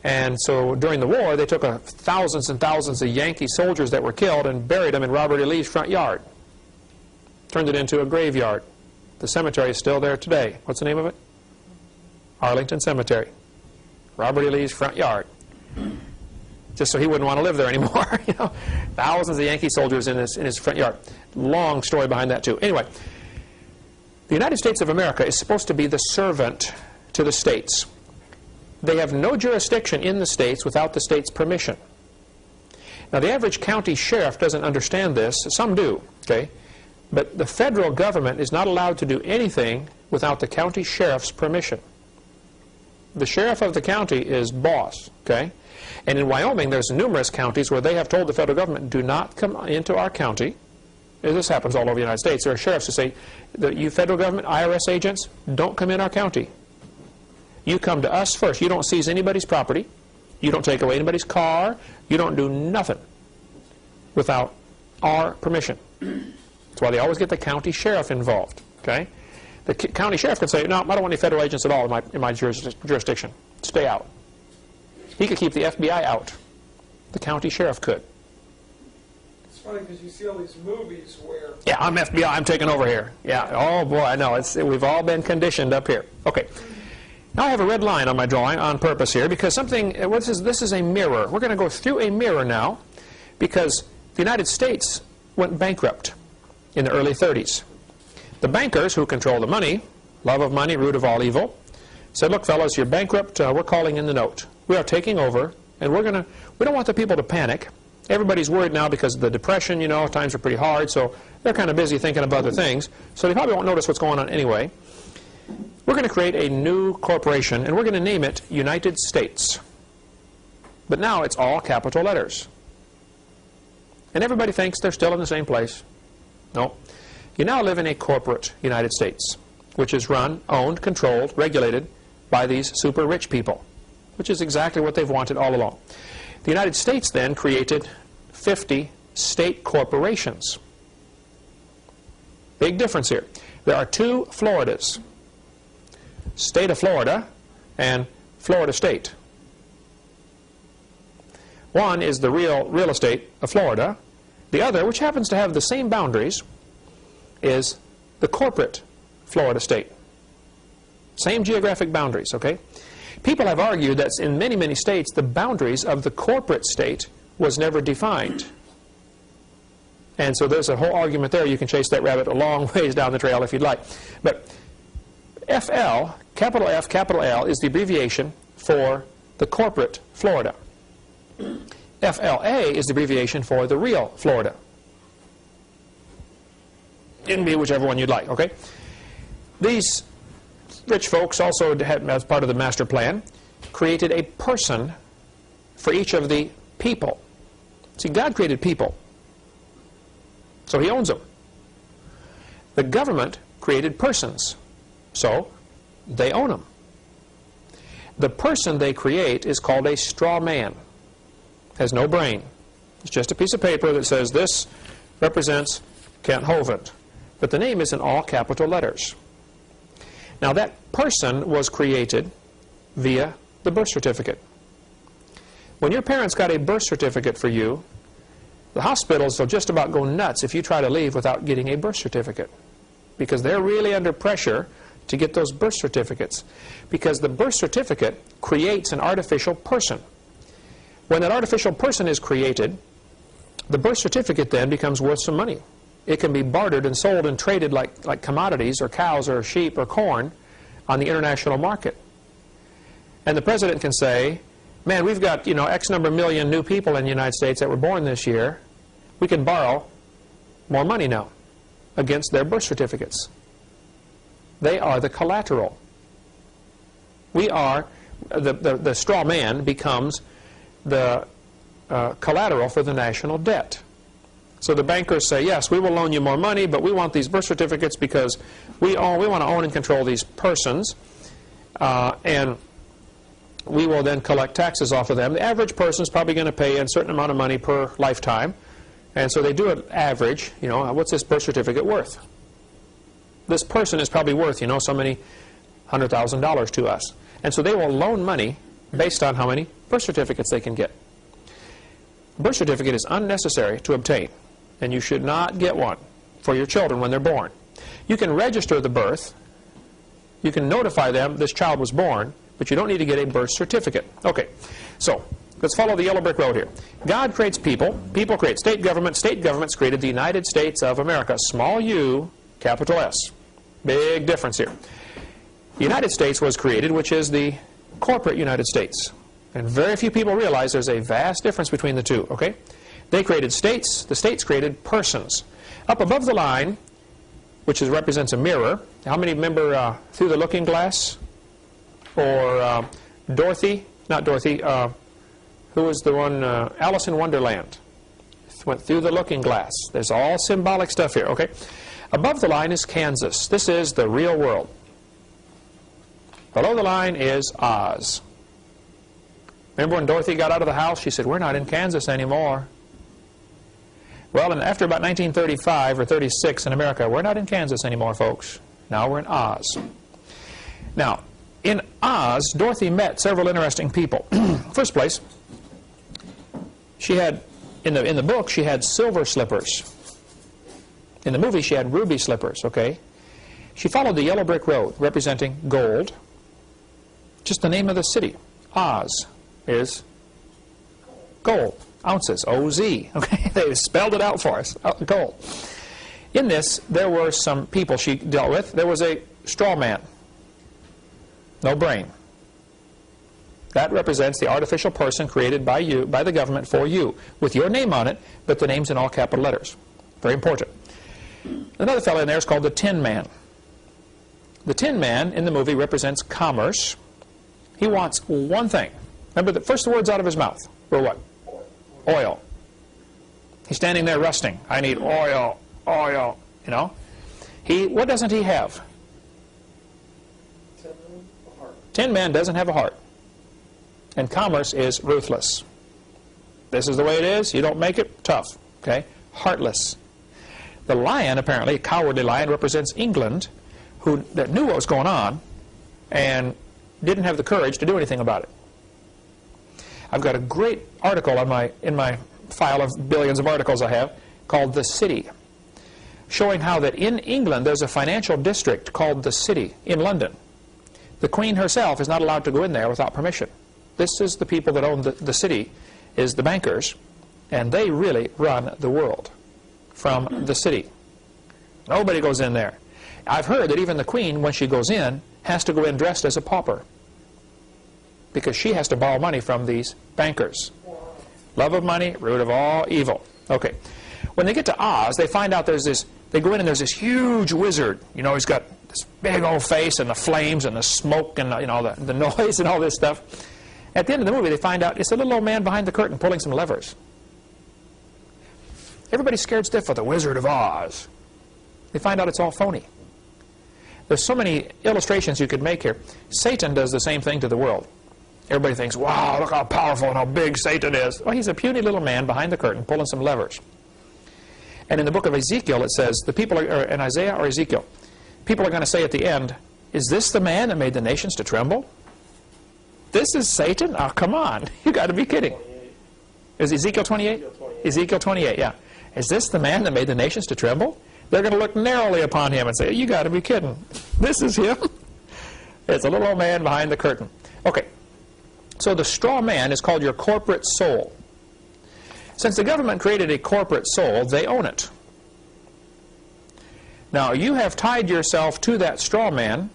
And so during the war, they took thousands and thousands of Yankee soldiers that were killed and buried them in Robert E. Lee's front yard. Turned it into a graveyard. The cemetery is still there today. What's the name of it? Arlington Cemetery. Robert E. Lee's front yard. Just so he wouldn't want to live there anymore. You know, thousands of Yankee soldiers in his front yard. Long story behind that too. Anyway, the United States of America is supposed to be the servant to the states. They have no jurisdiction in the states without the state's permission. Now, the average county sheriff doesn't understand this. Some do, okay? But the federal government is not allowed to do anything without the county sheriff's permission. The sheriff of the county is boss, okay? And in Wyoming, there's numerous counties where they have told the federal government, do not come into our county. This happens all over the United States. There are sheriffs who say, you federal government, IRS agents, don't come in our county. You come to us first. You don't seize anybody's property. You don't take away anybody's car. You don't do nothing without our permission. That's why they always get the county sheriff involved, okay? The county sheriff can say, no, I don't want any federal agents at all in my jurisdiction. Stay out. He could keep the FBI out. The county sheriff could. It's funny because you see all these movies where... Yeah, I'm FBI, I'm taking over here. Yeah, oh boy, I know. We've all been conditioned up here. Okay. Now I have a red line on my drawing on purpose here because this is a mirror. We're going to go through a mirror now because the United States went bankrupt in the early 30s. The bankers who control the money, love of money, root of all evil, said, look, fellas, you're bankrupt. We're calling in the note. We are taking over, and we don't want the people to panic. Everybody's worried now because of the Depression, you know, times are pretty hard, so they're kind of busy thinking of other things, so they probably won't notice what's going on anyway. We're going to create a new corporation, and we're going to name it United States. But now it's all capital letters. And everybody thinks they're still in the same place. No. You now live in a corporate United States, which is run, owned, controlled, regulated by these super rich people, which is exactly what they've wanted all along. The United States then created 50 state corporations. Big difference here. There are two Floridas, State of Florida and Florida State. One is the real estate of Florida. The other, which happens to have the same boundaries, is the corporate Florida State. Same geographic boundaries, okay? People have argued that in many, many states, the boundaries of the corporate state was never defined. And so there's a whole argument there. You can chase that rabbit a long ways down the trail if you'd like. But FL, capital F, capital L, is the abbreviation for the corporate Florida. FLA is the abbreviation for the real Florida. It can be whichever one you'd like, okay? These rich folks also, as part of the master plan, created a person for each of the people. See, God created people, so He owns them. The government created persons, so they own them. The person they create is called a straw man. Has no brain. It's just a piece of paper that says this represents Kent Hovind. But the name is in all capital letters. Now that person was created via the birth certificate. When your parents got a birth certificate for you, the hospitals will just about go nuts if you try to leave without getting a birth certificate, because they're really under pressure to get those birth certificates, because the birth certificate creates an artificial person. When that artificial person is created, the birth certificate then becomes worth some money. It can be bartered and sold and traded like commodities or cows or sheep or corn on the international market. And the president can say, man, we've got, X number million new people in the United States that were born this year. We can borrow more money now against their birth certificates. They are the collateral. We are, the straw man becomes the collateral for the national debt. So the bankers say, yes, we will loan you more money, but we want these birth certificates because we want to own and control these persons, and we will then collect taxes off of them. The average person is probably going to pay a certain amount of money per lifetime, and so they do an average. What's this birth certificate worth? This person is probably worth, so many $100,000 to us. And so they will loan money based on how many birth certificates they can get. Birth certificate is unnecessary to obtain, and you should not get one for your children when they're born. You can register the birth. You can notify them this child was born, but you don't need to get a birth certificate. Okay, so let's follow the yellow brick road here. God creates people. People create state government. State governments created the United States of America. Small u, capital S. Big difference here. The United States was created, which is the corporate United States. And very few people realize there's a vast difference between the two, okay? They created states. The states created persons. Up above the line, which represents a mirror, how many remember Through the Looking Glass? Or Dorothy? Not Dorothy. Who was the one? Alice in Wonderland. Went through the looking glass. There's all symbolic stuff here, okay? Above the line is Kansas. This is the real world. Below the line is Oz. Remember when Dorothy got out of the house, she said, we're not in Kansas anymore. Well, and after about 1935 or 36 in America, we're not in Kansas anymore, folks. Now we're in Oz. Now, in Oz, Dorothy met several interesting people. First place, she had, in the book, she had silver slippers. In the movie, she had ruby slippers, okay? She followed the yellow brick road, representing gold. Just the name of the city, Oz, is gold. Ounces, O-Z. Okay, they spelled it out for us, gold. In this, there were some people she dealt with. There was a straw man. no brain. That represents the artificial person created by you, by the government for you, with your name on it, but the name's in all capital letters. Very important. Another fellow in there is called the Tin Man. The Tin Man in the movie represents commerce. He wants one thing. Remember the first words out of his mouth were what? Oil. He's standing there rusting. I need oil, oil, you know. What doesn't he have? Tin Man doesn't have a heart. And commerce is ruthless. This is the way it is. You don't make it, tough. Okay? Heartless. The lion, apparently, a cowardly lion, represents England, that knew what was going on and didn't have the courage to do anything about it. I've got a great article in my file of billions of articles I have called The City, showing how that in England there's a financial district called The City in London. The Queen herself is not allowed to go in there without permission. This is the people that own the city, is the bankers, and they really run the world from the city. Nobody goes in there. I've heard that even the Queen, when she goes in, has to go in dressed as a pauper because she has to borrow money from these bankers. Love of money, root of all evil. Okay. When they get to Oz, they find out they go in and there's this huge wizard. You know, he's got this big old face and the flames and the smoke and the noise and all this stuff. At the end of the movie, they find out it's a little old man behind the curtain pulling some levers. Everybody's scared stiff of the Wizard of Oz. They find out it's all phony. There's so many illustrations you could make here. Satan does the same thing to the world. Everybody thinks, wow, look how powerful and how big Satan is. Well, he's a puny little man behind the curtain pulling some levers. And in the book of Ezekiel, it says, the people are, in Isaiah or Ezekiel, people are going to say at the end, is this the man that made the nations to tremble? This is Satan? Oh, come on. You got to be kidding. 28. Is Ezekiel 28? Ezekiel 28, yeah. Is this the man that made the nations to tremble? They're going to look narrowly upon him and say, you got to be kidding. This is him. It's a little old man behind the curtain. Okay. So the straw man is called your corporate soul. Since the government created a corporate soul, they own it. Now, you have tied yourself to that straw man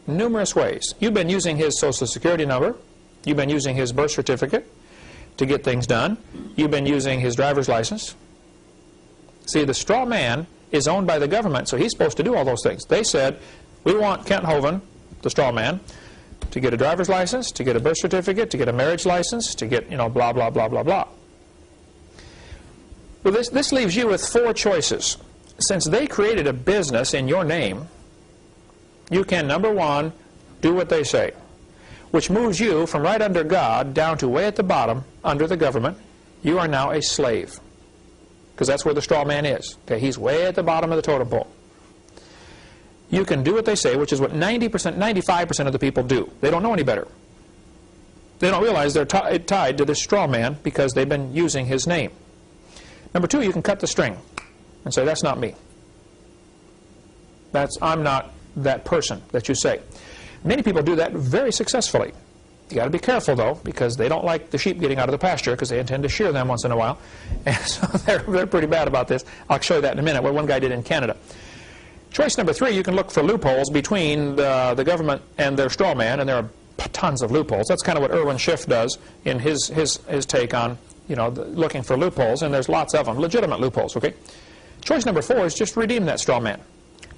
numerous ways. You've been using his Social Security number. You've been using his birth certificate to get things done. You've been using his driver's license. See, the straw man is owned by the government, so he's supposed to do all those things. They said, we want Kent Hovind, the straw man, to get a driver's license, to get a birth certificate, to get a marriage license, to get, blah, blah, blah, blah, blah. Well, this leaves you with four choices. Since they created a business in your name, you can, number one, do what they say, which moves you from right under God down to way at the bottom under the government. You are now a slave, because that's where the straw man is. Okay, he's way at the bottom of the totem pole. You can do what they say, which is what 90%, 95% of the people do. They don't know any better. They don't realize they're tied to this straw man because they've been using his name. Number two, you can cut the string and say, that's not me. I'm not that person that you say. Many people do that very successfully. You got to be careful, though, because they don't like the sheep getting out of the pasture because they intend to shear them once in a while. And so they're pretty bad about this. I'll show you that in a minute, what one guy did in Canada. Choice number three, you can look for loopholes between the government and their straw man, and there are tons of loopholes. That's kind of what Irwin Schiff does in his take on, looking for loopholes, and there's lots of them, legitimate loopholes, okay? Choice number four is just redeem that straw man.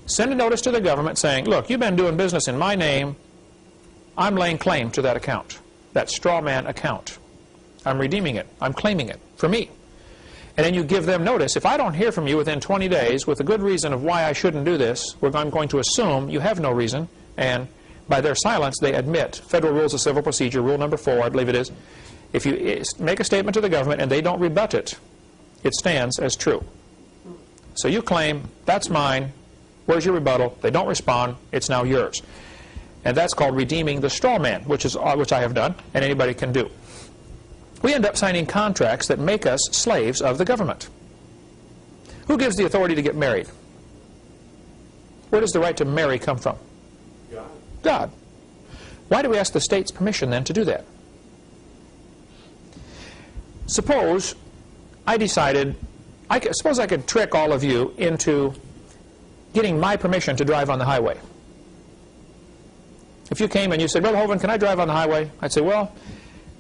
Send a notice to the government saying, look, you've been doing business in my name. I'm laying claim to that account, that straw man account. I'm redeeming it. I'm claiming it for me. And then you give them notice. If I don't hear from you within 20 days with a good reason of why I shouldn't do this, I'm going to assume you have no reason, and by their silence they admit. Federal Rules of Civil Procedure, rule number 4, I believe it is. If you make a statement to the government and they don't rebut it, it stands as true. So you claim, that's mine. Where's your rebuttal? They don't respond. It's now yours. And that's called redeeming the straw man, which I have done, and anybody can do. We end up signing contracts that make us slaves of the government. Who gives the authority to get married? Where does the right to marry come from? God. God. Why do we ask the state's permission then to do that? Suppose I decided, suppose I could trick all of you into getting my permission to drive on the highway. If you came and you said, Brother Hovind, can I drive on the highway? I'd say, well,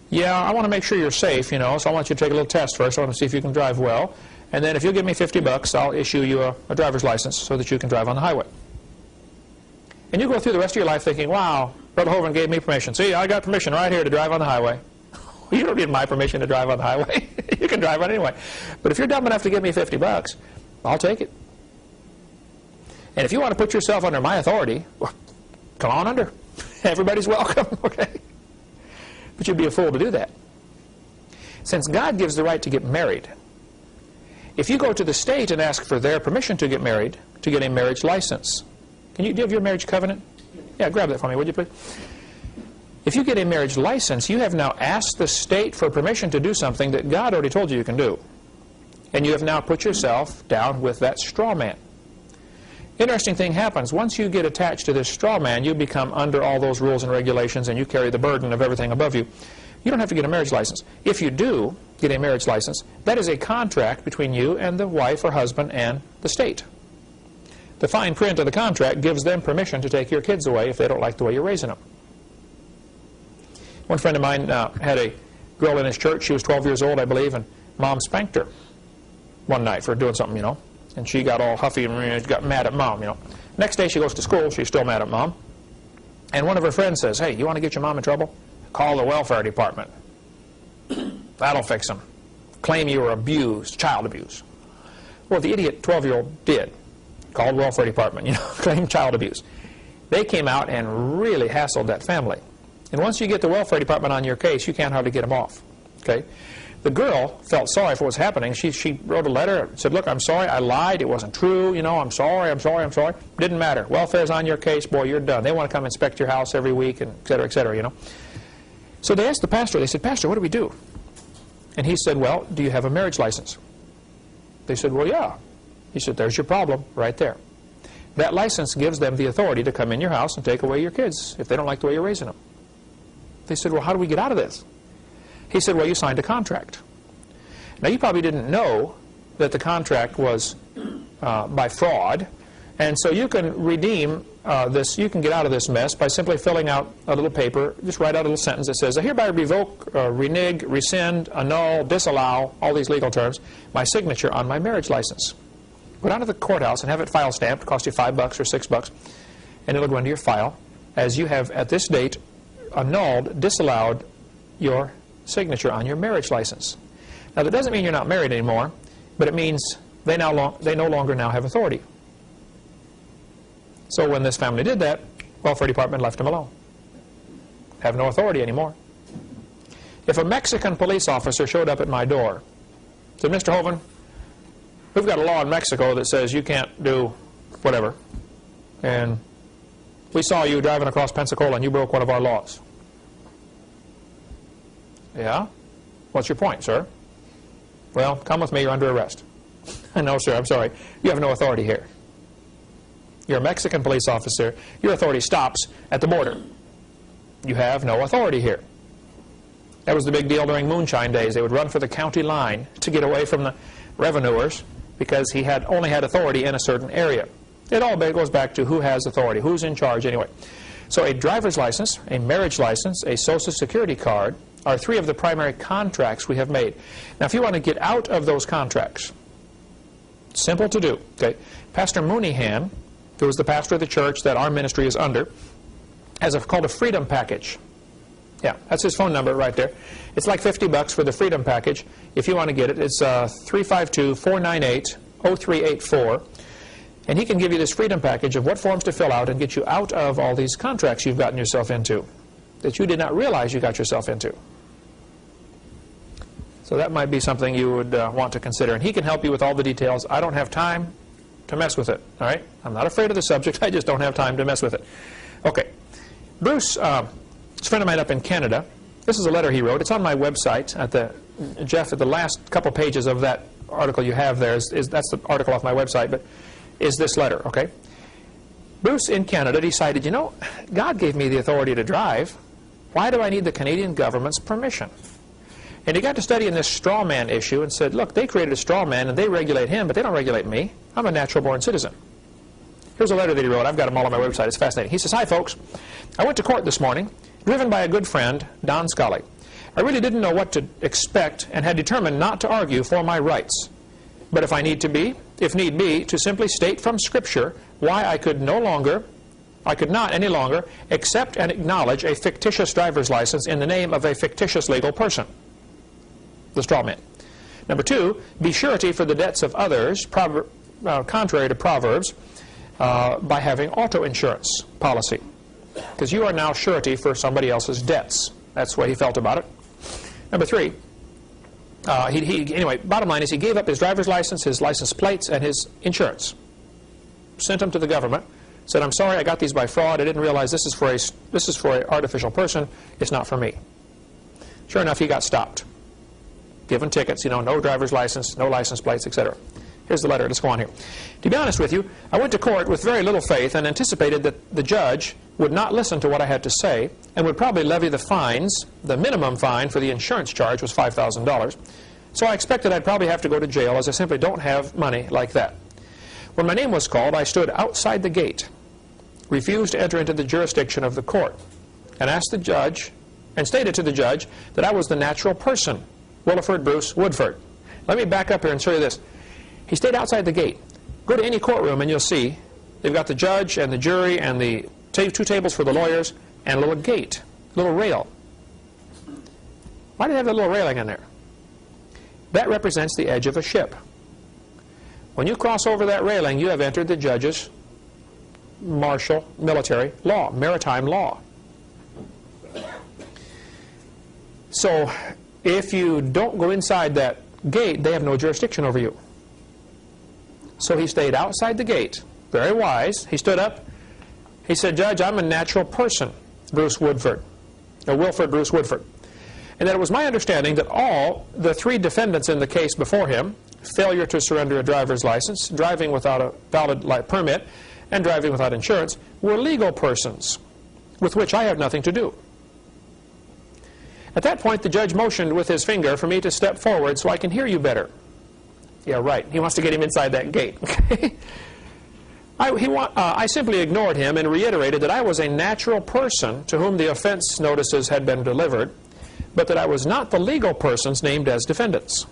yeah, I want to make sure you're safe, you know, so I want you to take a little test first. I want to see if you can drive well. And then if you'll give me $50, I'll issue you a driver's license so that you can drive on the highway. And you go through the rest of your life thinking, wow, Brother Hovind gave me permission. See, I got permission right here to drive on the highway. You don't need my permission to drive on the highway. You can drive on anyway. But if you're dumb enough to give me $50, I'll take it. And if you want to put yourself under my authority, well, come on under. Everybody's welcome, okay? But you'd be a fool to do that. Since God gives the right to get married, if you go to the state and ask for their permission to get married, to get a marriage license, do you have your marriage covenant? Yeah, grab that for me, would you please? If you get a marriage license, you have now asked the state for permission to do something that God already told you can do. And you have now put yourself down with that straw man. Interesting thing happens. Once you get attached to this straw man, you become under all those rules and regulations, and you carry the burden of everything above you. You don't have to get a marriage license. If you do get a marriage license, that is a contract between you and the wife or husband and the state. The fine print of the contract gives them permission to take your kids away if they don't like the way you're raising them. One friend of mine had a girl in his church. She was 12 years old, I believe, and Mom spanked her one night for doing something, you know. And she got all huffy and got mad at Mom, you know. Next day she goes to school. She's still mad at Mom. And one of her friends says, hey, you want to get your mom in trouble? Call the welfare department. That'll fix them. Claim you were abused, child abuse. Well, the idiot 12-year-old did. Called welfare department, you know, claimed child abuse. They came out and really hassled that family. And once you get the welfare department on your case, you can't hardly get them off. Okay? The girl felt sorry for what was happening. She wrote a letter, said, look, I'm sorry, I lied, it wasn't true, you know, I'm sorry. Didn't matter. Welfare's on your case, boy, you're done. They want to come inspect your house every week, and et cetera, you know. So they asked the pastor, they said, Pastor, what do we do? And he said, well, do you have a marriage license? They said, well, yeah. He said, there's your problem right there. That license gives them the authority to come in your house and take away your kids if they don't like the way you're raising them. They said, well, how do we get out of this? He said, well, you signed a contract. Now, you probably didn't know that the contract was by fraud, and so you can redeem this, you can get out of this mess by simply filling out a little paper, just write out a little sentence that says, I hereby revoke, renege, rescind, annul, disallow, all these legal terms, my signature on my marriage license. Go down to the courthouse and have it file stamped, cost you $5 or $6, and it'll go into your file as you have, at this date, annulled, disallowed your signature on your marriage license. Now, that doesn't mean you're not married anymore, but it means they no longer now have authority. So when this family did that, welfare department left them alone. Have no authority anymore. If a Mexican police officer showed up at my door, said, Mr. Hovind, we've got a law in Mexico that says you can't do whatever, and we saw you driving across Pensacola and you broke one of our laws. Yeah? What's your point, sir? Well, come with me, you're under arrest. No, sir, I'm sorry. You have no authority here. You're a Mexican police officer. Your authority stops at the border. You have no authority here. That was the big deal during moonshine days. They would run for the county line to get away from the revenuers because he had only had authority in a certain area. It all goes back to who has authority, who's in charge anyway. So a driver's license, a marriage license, a Social Security card are three of the primary contracts we have made. Now, if you want to get out of those contracts, simple to do. Okay, Pastor Mooneyhan, who is the pastor of the church that our ministry is under, has called a freedom package. Yeah, that's his phone number right there. It's like $50 for the freedom package. If you want to get it, it's 352-498-0384. And he can give you this freedom package of what forms to fill out and get you out of all these contracts you've gotten yourself into that you did not realize you got yourself into. So that might be something you would want to consider. And he can help you with all the details. I don't have time to mess with it. All right? I'm not afraid of the subject. I just don't have time to mess with it. Okay. Bruce, a friend of mine up in Canada, this is a letter he wrote. It's on my website. Jeff, at the last couple pages of that article you have there, that's the article off my website, but is this letter, okay? Bruce in Canada decided, you know, God gave me the authority to drive. Why do I need the Canadian government's permission? And he got to studying this straw man issue and said, look, they created a straw man and they regulate him, but they don't regulate me. I'm a natural born citizen. Here's a letter that he wrote. I've got them all on my website. It's fascinating. He says, "Hi, folks. I went to court this morning, driven by a good friend, Don Scully. I really didn't know what to expect and had determined not to argue for my rights. But if need be, to simply state from Scripture why I could not any longer accept and acknowledge a fictitious driver's license in the name of a fictitious legal person." The straw man. Number 2, be surety for the debts of others, contrary to Proverbs, by having auto insurance policy. Because you are now surety for somebody else's debts. That's the way he felt about it. Number 3, anyway, bottom line is he gave up his driver's license, his license plates, and his insurance. Sent them to the government. Said, "I'm sorry, I got these by fraud. I didn't realize this is for an artificial person. It's not for me." Sure enough, he got stopped. Given tickets, no driver's license, no license plates, etc. Here's the letter. Let's go on here. To be honest with you, I went to court with very little faith and anticipated that the judge would not listen to what I had to say and would probably levy the fines. The minimum fine for the insurance charge was $5,000. So I expected I'd probably have to go to jail, as I simply don't have money like that. When my name was called, I stood outside the gate, refused to enter into the jurisdiction of the court, and stated to the judge that I was the natural person, Williford Bruce Woodford. Let me back up here and show you this. He stayed outside the gate. Go to any courtroom and you'll see they've got the judge and the jury and the 2 tables for the lawyers and a little gate, little rail. Why do they have that little railing in there? That represents the edge of a ship. When you cross over that railing, you have entered the judge's martial military law, maritime law. So if you don't go inside that gate, they have no jurisdiction over you. So he stayed outside the gate. Very wise. He stood up. He said, "Judge, I'm a natural person, Wilford Bruce Woodford." And that it was my understanding that all the 3 defendants in the case before him, failure to surrender a driver's license, driving without a valid permit, and driving without insurance, were legal persons with which I had nothing to do. At that point, the judge motioned with his finger for me to step forward so I can hear you better. Yeah, right. He wants to get him inside that gate. Okay? I simply ignored him and reiterated that I was a natural person to whom the offense notices had been delivered, but that I was not the legal persons named as defendants.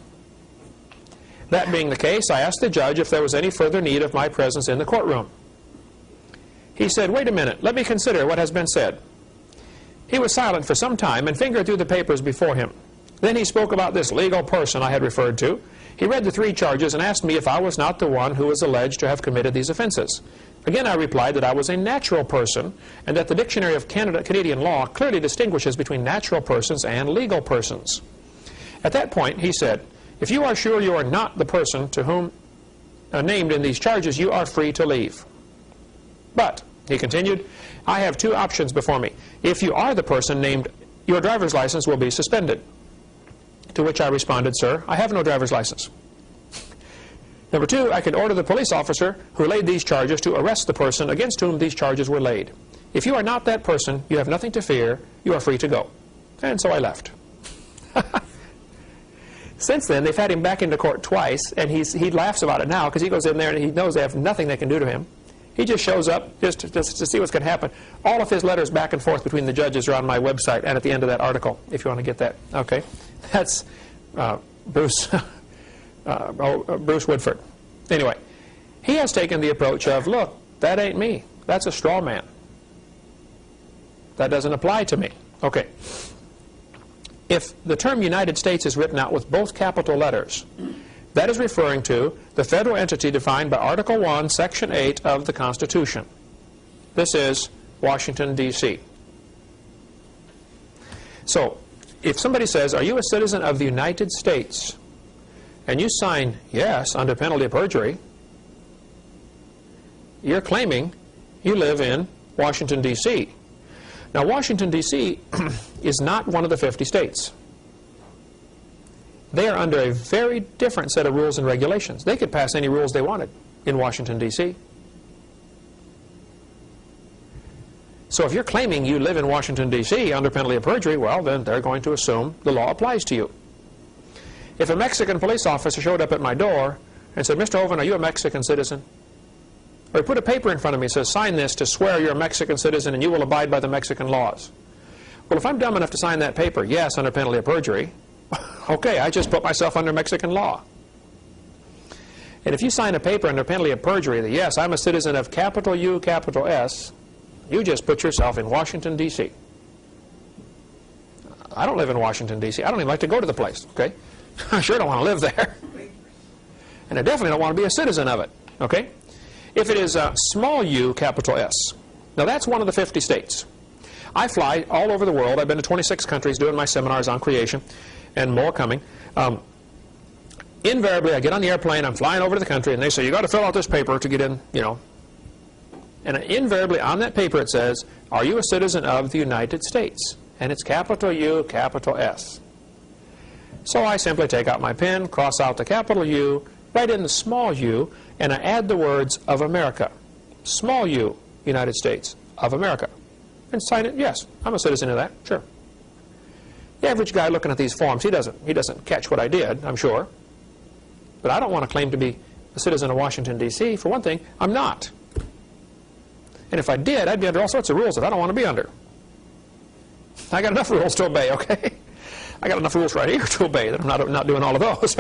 That being the case, I asked the judge if there was any further need of my presence in the courtroom. He said, "Wait a minute, let me consider what has been said." He was silent for some time and fingered through the papers before him. Then he spoke about this legal person I had referred to. He read the 3 charges and asked me if I was not the one who was alleged to have committed these offenses. Again, I replied that I was a natural person and that the Dictionary of Canadian Law clearly distinguishes between natural persons and legal persons. At that point, he said, "If you are sure you are not the person to whom named in these charges, you are free to leave. But," he continued, "I have 2 options before me. If you are the person named, your driver's license will be suspended." To which I responded, "Sir, I have no driver's license." Number 2, I can order the police officer who laid these charges to arrest the person against whom these charges were laid. If you are not that person, you have nothing to fear. You are free to go. And so I left. Since then, they've had him back into court twice, and he laughs about it now because he goes in there and he knows they have nothing they can do to him. He just shows up just to see what's going to happen. All of his letters back and forth between the judges are on my website and at the end of that article, if you want to get that. Okay, that's Bruce Woodford. Anyway, he has taken the approach of, look, that ain't me. That's a straw man. That doesn't apply to me. Okay. If the term United States is written out with both capital letters, that is referring to the federal entity defined by Article 1, Section 8 of the Constitution. This is Washington, D.C. So, if somebody says, "Are you a citizen of the United States?" and you sign yes under penalty of perjury, you're claiming you live in Washington, D.C. Now, Washington, D.C. is not one of the 50 states. They are under a very different set of rules and regulations. They could pass any rules they wanted in Washington, D.C. So if you're claiming you live in Washington, D.C. under penalty of perjury, well, then they're going to assume the law applies to you. If a Mexican police officer showed up at my door and said, "Mr. Hovind, are you a Mexican citizen?" Or he put a paper in front of me and says, sign this to swear you're a Mexican citizen and you will abide by the Mexican laws. Well, if I'm dumb enough to sign that paper, yes, under penalty of perjury, okay, I just put myself under Mexican law. And if you sign a paper under penalty of perjury that, yes, I'm a citizen of capital U, capital S, you just put yourself in Washington, D.C. I don't live in Washington, D.C. I don't even like to go to the place, okay? I sure don't want to live there. And I definitely don't want to be a citizen of it, okay? If it is small u, capital S, now that's one of the 50 states. I fly all over the world. I've been to 26 countries doing my seminars on creation, and more coming. Invariably, I get on the airplane, I'm flying over to the country, and they say, you got to fill out this paper to get in, you know. And invariably on that paper it says, are you a citizen of the United States? And it's capital U, capital S. So I simply take out my pen, cross out the capital U, write in the small u, and I add the words of America. Small u, United States, of America. And sign it, yes, I'm a citizen of that, sure. The average guy looking at these forms, he doesn't catch what I did, I'm sure. But I don't want to claim to be a citizen of Washington, D.C. For one thing, I'm not. And if I did, I'd be under all sorts of rules that I don't want to be under. I got enough rules to obey, okay? I got enough rules right here to obey that I'm not doing all of those.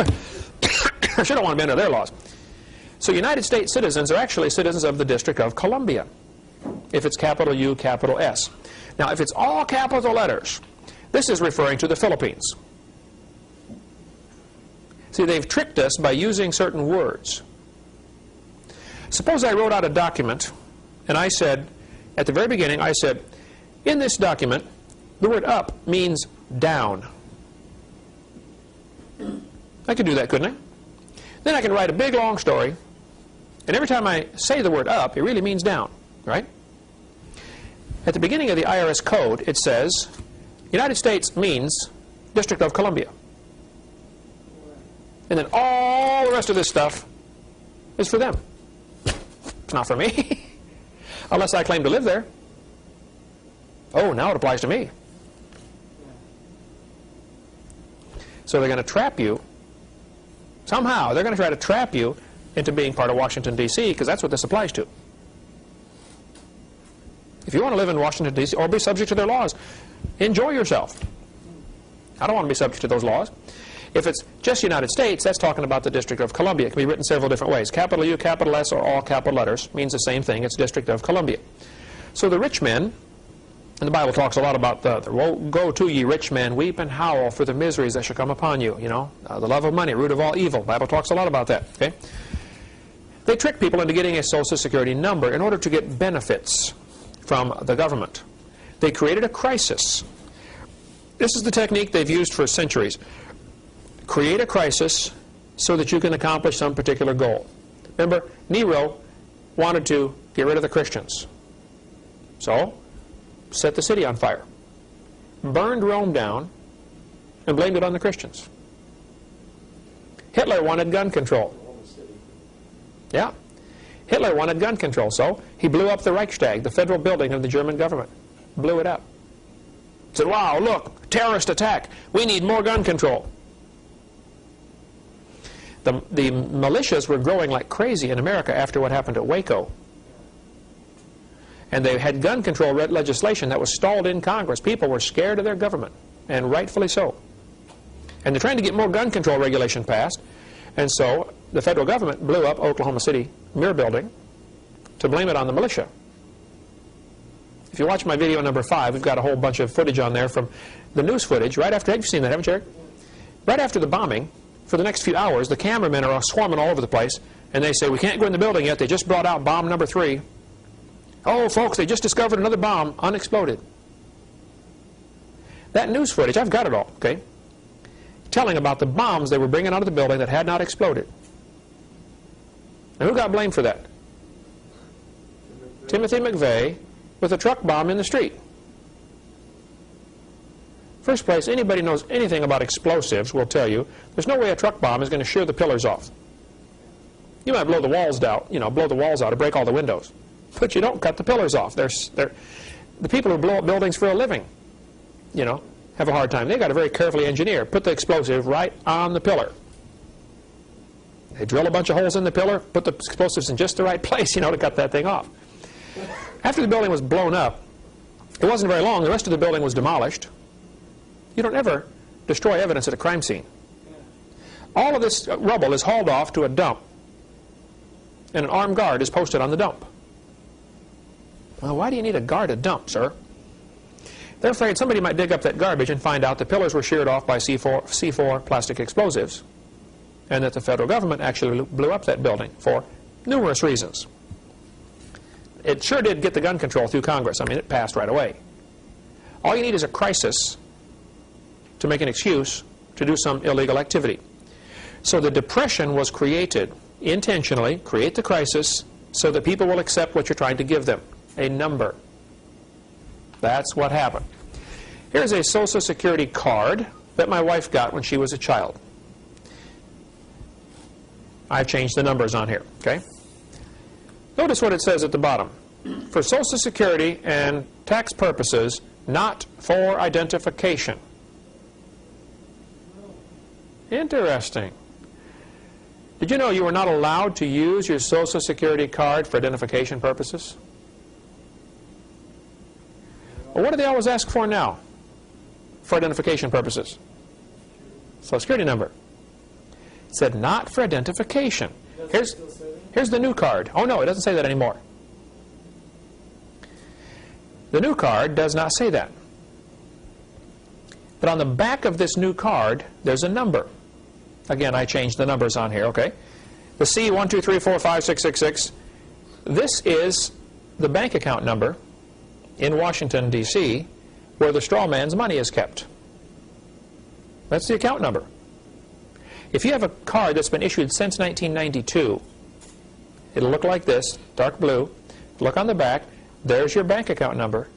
I sure don't want to be under their laws. So United States citizens are actually citizens of the District of Columbia, if it's capital U, capital S. Now, if it's all capital letters, this is referring to the Philippines. See, they've tricked us by using certain words. Suppose I wrote out a document, and I said, at the very beginning, I said, in this document, the word up means down. I could do that, couldn't I? Then I can write a big, long story, and every time I say the word up, it really means down, right? At the beginning of the IRS code, it says, United States means District of Columbia. And then all the rest of this stuff is for them. It's not for me. Unless I claim to live there. Oh, now it applies to me. So they're going to trap you. Somehow, they're going to try to trap you into being part of Washington, D.C., because that's what this applies to. If you want to live in Washington, D.C., or be subject to their laws, enjoy yourself. I don't want to be subject to those laws. If it's just United States, that's talking about the District of Columbia. It can be written several different ways. Capital U, capital S, or all capital letters means the same thing. It's District of Columbia. So the rich men, and the Bible talks a lot about woe go to ye rich men, weep and howl for the miseries that shall come upon you. You know, the love of money, root of all evil. The Bible talks a lot about that. Okay? They trick people into getting a Social Security number in order to get benefits from the government. They created a crisis. This is the technique they've used for centuries. Create a crisis so that you can accomplish some particular goal. Remember, Nero wanted to get rid of the Christians. So, set the city on fire. Burned Rome down and blamed it on the Christians. Hitler wanted gun control. Yeah. Hitler wanted gun control, so he blew up the Reichstag, the federal building of the German government. Blew it up. Said, wow, look, terrorist attack. We need more gun control. The militias were growing like crazy in America after what happened at Waco. And they had gun control legislation that was stalled in Congress. People were scared of their government, and rightfully so. And they're trying to get more gun control regulation passed. And so the federal government blew up Oklahoma City Mirror Building to blame it on the militia. If you watch my video number 5, we've got a whole bunch of footage on there from the news footage. Right after, have you seen that, haven't you, Eric? Right after the bombing, for the next few hours, the cameramen are swarming all over the place, and they say, we can't go in the building yet. They just brought out bomb number 3. Oh, folks, they just discovered another bomb, unexploded. That news footage, I've got it all, okay? Telling about the bombs they were bringing out of the building that had not exploded. Now, who got blamed for that? Timothy McVeigh with a truck bomb in the street. First place, anybody knows anything about explosives will tell you there's no way a truck bomb is going to shear the pillars off. You might blow the walls out, blow the walls out or break all the windows, but you don't cut the pillars off. The people who blow up buildings for a living, have a hard time. They got to very carefully engineer. Put the explosive right on the pillar. They drill a bunch of holes in the pillar, put the explosives in just the right place, to cut that thing off. After the building was blown up, it wasn't very long. The rest of the building was demolished. You don't ever destroy evidence at a crime scene. All of this rubble is hauled off to a dump, and an armed guard is posted on the dump. Well, why do you need a guard at dump, sir? They're afraid somebody might dig up that garbage and find out the pillars were sheared off by C4 plastic explosives, and that the federal government actually blew up that building for numerous reasons. It sure did get the gun control through Congress. I mean, it passed right away. All you need is a crisis to make an excuse to do some illegal activity. So the Depression was created intentionally, create the crisis, so that people will accept what you're trying to give them, a number. That's what happened. Here's a Social Security card that my wife got when she was a child. I've changed the numbers on here, okay? Notice what it says at the bottom. For Social Security and tax purposes, not for identification. Interesting. Did you know you were not allowed to use your Social Security card for identification purposes? Well, what do they always ask for now for identification purposes? Social Security number. It said not for identification. Here's the new card. Oh no, it doesn't say that anymore. The new card does not say that. But on the back of this new card, there's a number. Again, I changed the numbers on here, okay? The C123456666, this is the bank account number in Washington, D.C., where the straw man's money is kept. That's the account number. If you have a card that's been issued since 1992, it'll look like this, dark blue. Look on the back. There's your bank account number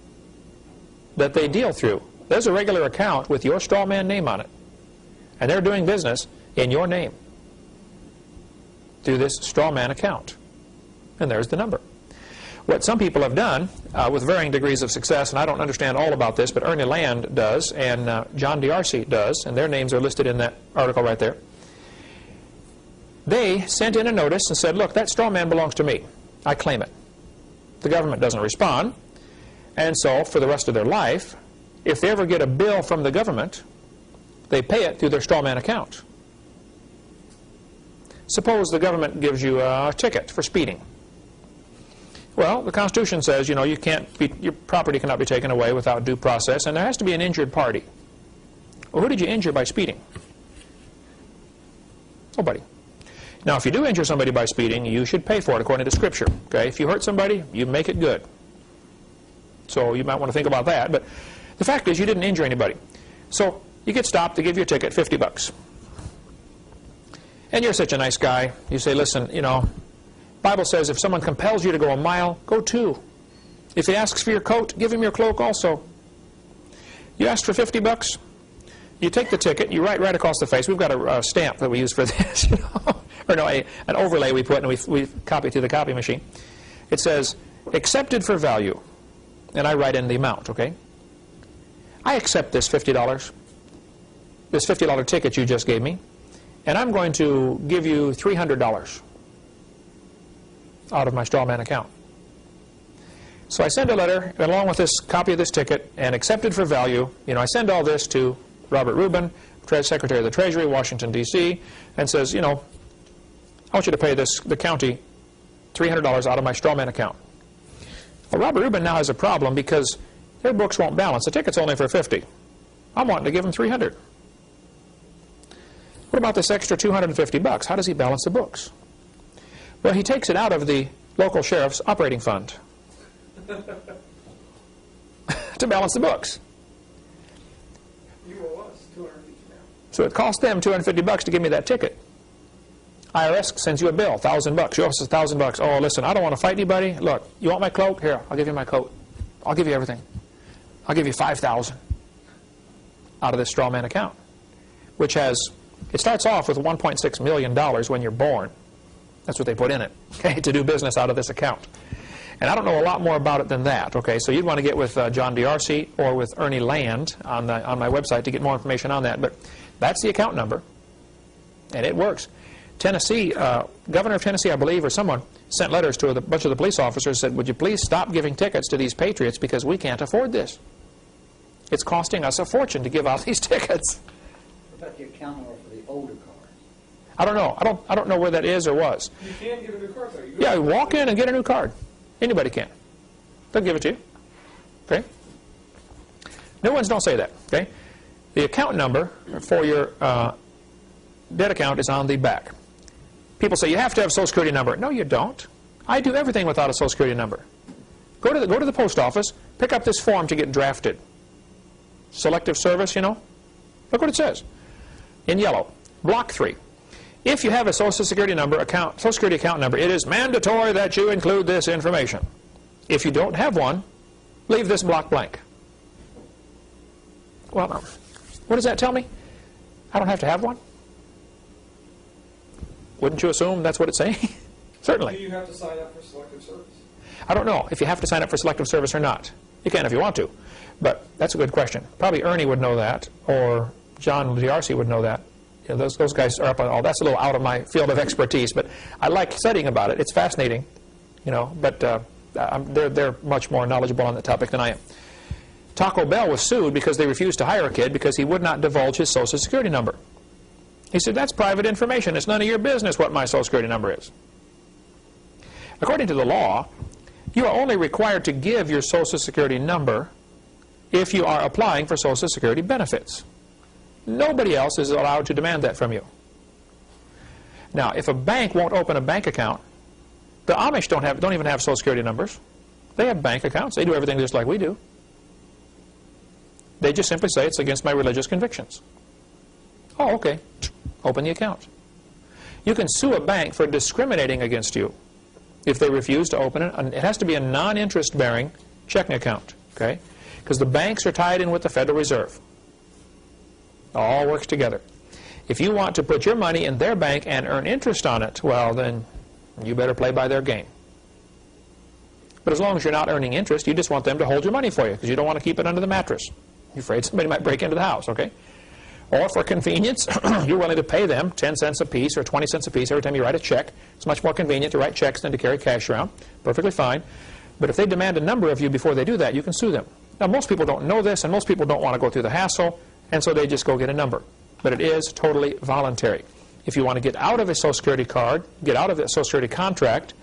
that they deal through. There's a regular account with your straw man name on it. And they're doing business in your name through this straw man account. And there's the number. What some people have done, with varying degrees of success, and I don't understand all about this, but Ernie Land does, and John D'Arcy does, and their names are listed in that article right there. They sent in a notice and said, look, that straw man belongs to me. I claim it. The government doesn't respond, and so for the rest of their life, if they ever get a bill from the government, they pay it through their straw man account. Suppose the government gives you a ticket for speeding. Well, the Constitution says, you can't be, your property cannot be taken away without due process, and there has to be an injured party. Well, who did you injure by speeding? Nobody. Now, if you do injure somebody by speeding, you should pay for it according to Scripture. Okay? If you hurt somebody, you make it good. So you might want to think about that. But the fact is, you didn't injure anybody. So you get stopped, they give you a ticket, $50. And you're such a nice guy. You say, listen, Bible says if someone compels you to go a mile, go 2. If he asks for your coat, give him your cloak also. You asked for $50. You take the ticket, you write right across the face. We've got a stamp that we use for this, or no, an overlay we put, and we copy through the copy machine. It says, accepted for value. And I write in the amount, okay? I accept this $50, this $50 ticket you just gave me, and I'm going to give you $300 out of my straw man account. So I send a letter along with this copy of this ticket and accepted for value. I send all this to Robert Rubin, Secretary of the Treasury, Washington, D.C., and says, I want you to pay the county $300 out of my straw man account. Well, Robert Rubin now has a problem because their books won't balance. The ticket's only for $50. I'm wanting to give him $300. What about this extra $250? How does he balance the books? Well, he takes it out of the local sheriff's operating fund to balance the books. You owe us $250 now. So it cost them $250 to give me that ticket. IRS sends you a bill, $1,000. You owe us $1,000. Oh, listen, I don't want to fight anybody. Look, you want my cloak? Here, I'll give you my coat. I'll give you everything. I'll give you $5,000 out of this straw man account, which has, it starts off with $1.6 million when you're born. That's what they put in it, okay, to do business out of this account. And I don't know a lot more about it than that, okay? So you'd want to get with John D'Arcy or with Ernie Land on my website to get more information on that. But that's the account number, and it works. Tennessee, governor of Tennessee, I believe, or someone, sent letters to a bunch of the police officers, said, would you please stop giving tickets to these patriots because we can't afford this. It's costing us a fortune to give out these tickets. What about the account number for the older cars? I don't know. I don't know where that is or was. You can get a new card, though. Yeah, walk in and get a new card. Anybody can. They'll give it to you. Okay? New ones don't say that. Okay? The account number for your debt account is on the back. People say you have to have a Social Security number. No, you don't. I do everything without a Social Security number. Go to the post office, pick up this form to get drafted. Selective service, you know. Look what it says in yellow. Block 3. If you have a Social Security number Social Security account number, it is mandatory that you include this information. If you don't have one, leave this block blank. Well, what does that tell me? I don't have to have one? Wouldn't you assume that's what it's saying? Certainly. Do you have to sign up for selective service? I don't know if you have to sign up for selective service or not. You can if you want to, but that's a good question. Probably Ernie would know that, or John DRC would know that. You know, those guys are up on all. That's a little out of my field of expertise, but I like studying about it. It's fascinating, you know. But they're much more knowledgeable on the topic than I am. Taco Bell was sued because they refused to hire a kid because he would not divulge his Social Security number. He said, that's private information. It's none of your business what my Social Security number is. According to the law, you are only required to give your Social Security number if you are applying for Social Security benefits. Nobody else is allowed to demand that from you. Now, if a bank won't open a bank account, the Amish don't even have Social Security numbers. They have bank accounts. They do everything just like we do. They just simply say it's against my religious convictions. Oh, okay. Open the account. You can sue a bank for discriminating against you if they refuse to open it. It has to be a non-interest bearing checking account, okay? Because the banks are tied in with the Federal Reserve. It all works together. If you want to put your money in their bank and earn interest on it, well, then you better play by their game. But as long as you're not earning interest, you just want them to hold your money for you because you don't want to keep it under the mattress. You're afraid somebody might break into the house, okay? Or for convenience, you're willing to pay them 10 cents a piece or 20 cents a piece every time you write a check. It's much more convenient to write checks than to carry cash around. Perfectly fine. But if they demand a number of you before they do that, you can sue them. Now, most people don't know this, and most people don't want to go through the hassle, and so they just go get a number. But it is totally voluntary. If you want to get out of a Social Security card, get out of a Social Security contract,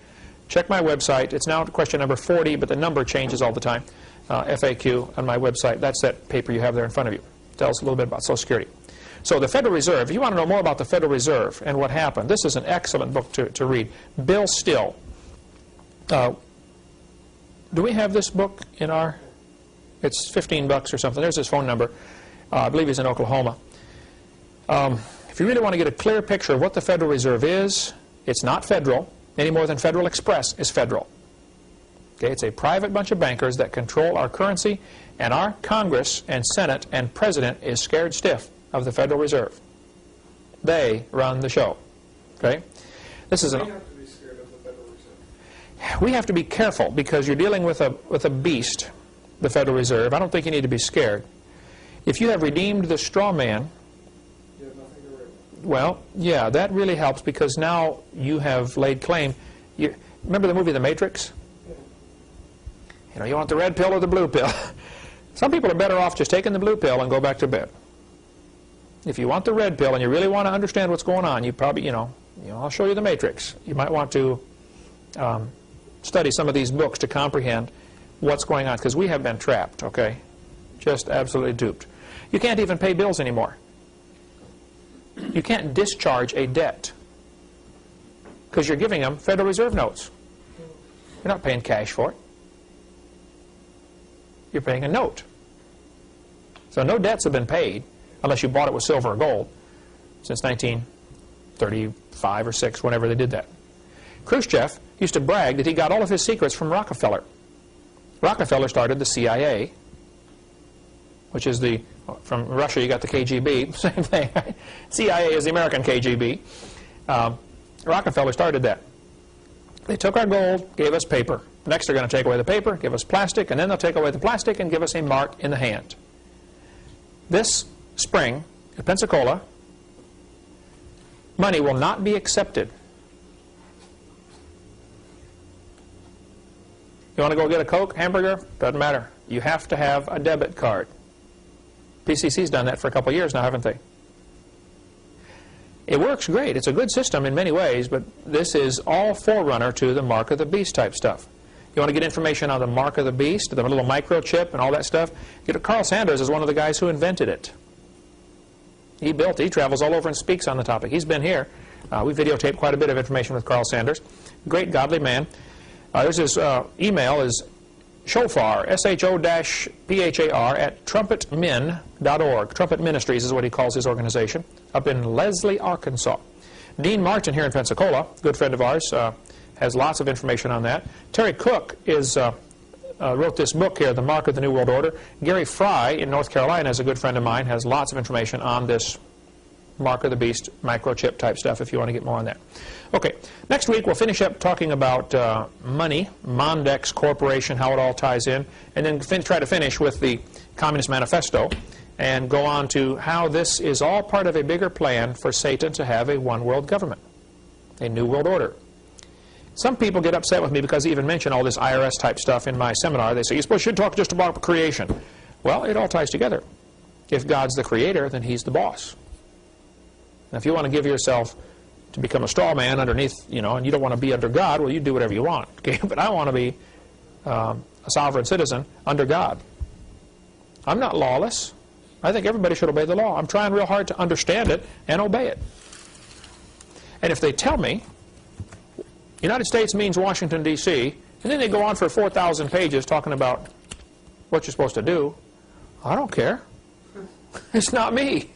check my website. It's now question number 40, but the number changes all the time. FAQ on my website. That's that paper you have there in front of you. It tells a little bit about Social Security. So the Federal Reserve, if you want to know more about the Federal Reserve and what happened, this is an excellent book to read. Bill Still. Do we have this book in our... It's $15 or something. There's his phone number. I believe he's in Oklahoma. If you really want to get a clear picture of what the Federal Reserve is, it's not federal, any more than Federal Express is federal. Okay, it's a private bunch of bankers that control our currency, and our Congress and Senate and President is scared stiff of the Federal Reserve. They run the show. Okay? This is We have to be scared of the Federal Reserve. We have to be careful because you're dealing with a beast, the Federal Reserve. I don't think you need to be scared. If you have redeemed the straw man, You have nothing to worry about. well, yeah, that really helps because now you have laid claim. Remember the movie The Matrix? You know, you want the red pill or the blue pill. Some people are better off just taking the blue pill and go back to bed. If you want the red pill and you really want to understand what's going on, you probably, I'll show you The Matrix. You might want to study some of these books to comprehend what's going on, because we have been trapped, okay? Just absolutely duped. You can't even pay bills anymore. You can't discharge a debt because you're giving them Federal Reserve notes. You're not paying cash for it. You're paying a note. So no debts have been paid unless you bought it with silver or gold since 1935 or 6, whenever they did that. Khrushchev used to brag that he got all of his secrets from Rockefeller. Rockefeller started the CIA, which is from Russia you got the KGB, same thing. Right? CIA is the American KGB. Rockefeller started that. They took our gold, gave us paper. Next they're going to take away the paper, give us plastic, and then they'll take away the plastic and give us a mark in the hand. This spring, at Pensacola, money will not be accepted. You want to go get a Coke, hamburger? Doesn't matter. You have to have a debit card. PCC's done that for a couple of years now, haven't they? It works great. It's a good system in many ways, but this is all forerunner to the mark of the beast type stuff. You want to get information on the mark of the beast, the little microchip and all that stuff? Carl Sanders is one of the guys who invented it. He travels all over and speaks on the topic. He's been here. We videotaped quite a bit of information with Carl Sanders. Great godly man. There's his email is shofar, S-H-O-P-H-A-R, at trumpetmin.org. Trumpet Ministries is what he calls his organization, up in Leslie, Arkansas. Dean Martin here in Pensacola, good friend of ours, has lots of information on that. Terry Cook wrote this book here, The Mark of the New World Order. Gary Fry in North Carolina is a good friend of mine, has lots of information on this Mark of the Beast microchip type stuff if you want to get more on that. Okay, next week we'll finish up talking about money, Mondex Corporation, how it all ties in, and then try to finish with the Communist Manifesto and go on to how this is all part of a bigger plan for Satan to have a one world government, a new world order. Some people get upset with me because I even mention all this IRS type stuff in my seminar. They say, you should talk just about creation. Well, it all ties together. If God's the creator, then he's the boss. Now, if you want to give yourself to become a straw man underneath, and you don't want to be under God, well, you do whatever you want. Okay? But I want to be a sovereign citizen under God. I'm not lawless. I think everybody should obey the law. I'm trying real hard to understand it and obey it. And if they tell me United States means Washington, D.C., and then they go on for 4,000 pages talking about what you're supposed to do, I don't care. It's not me.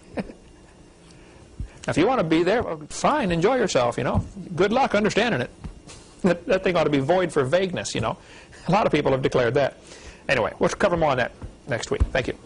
If you want to be there, well, fine, enjoy yourself, Good luck understanding it. That thing ought to be void for vagueness, A lot of people have declared that. Anyway, we'll cover more on that next week. Thank you.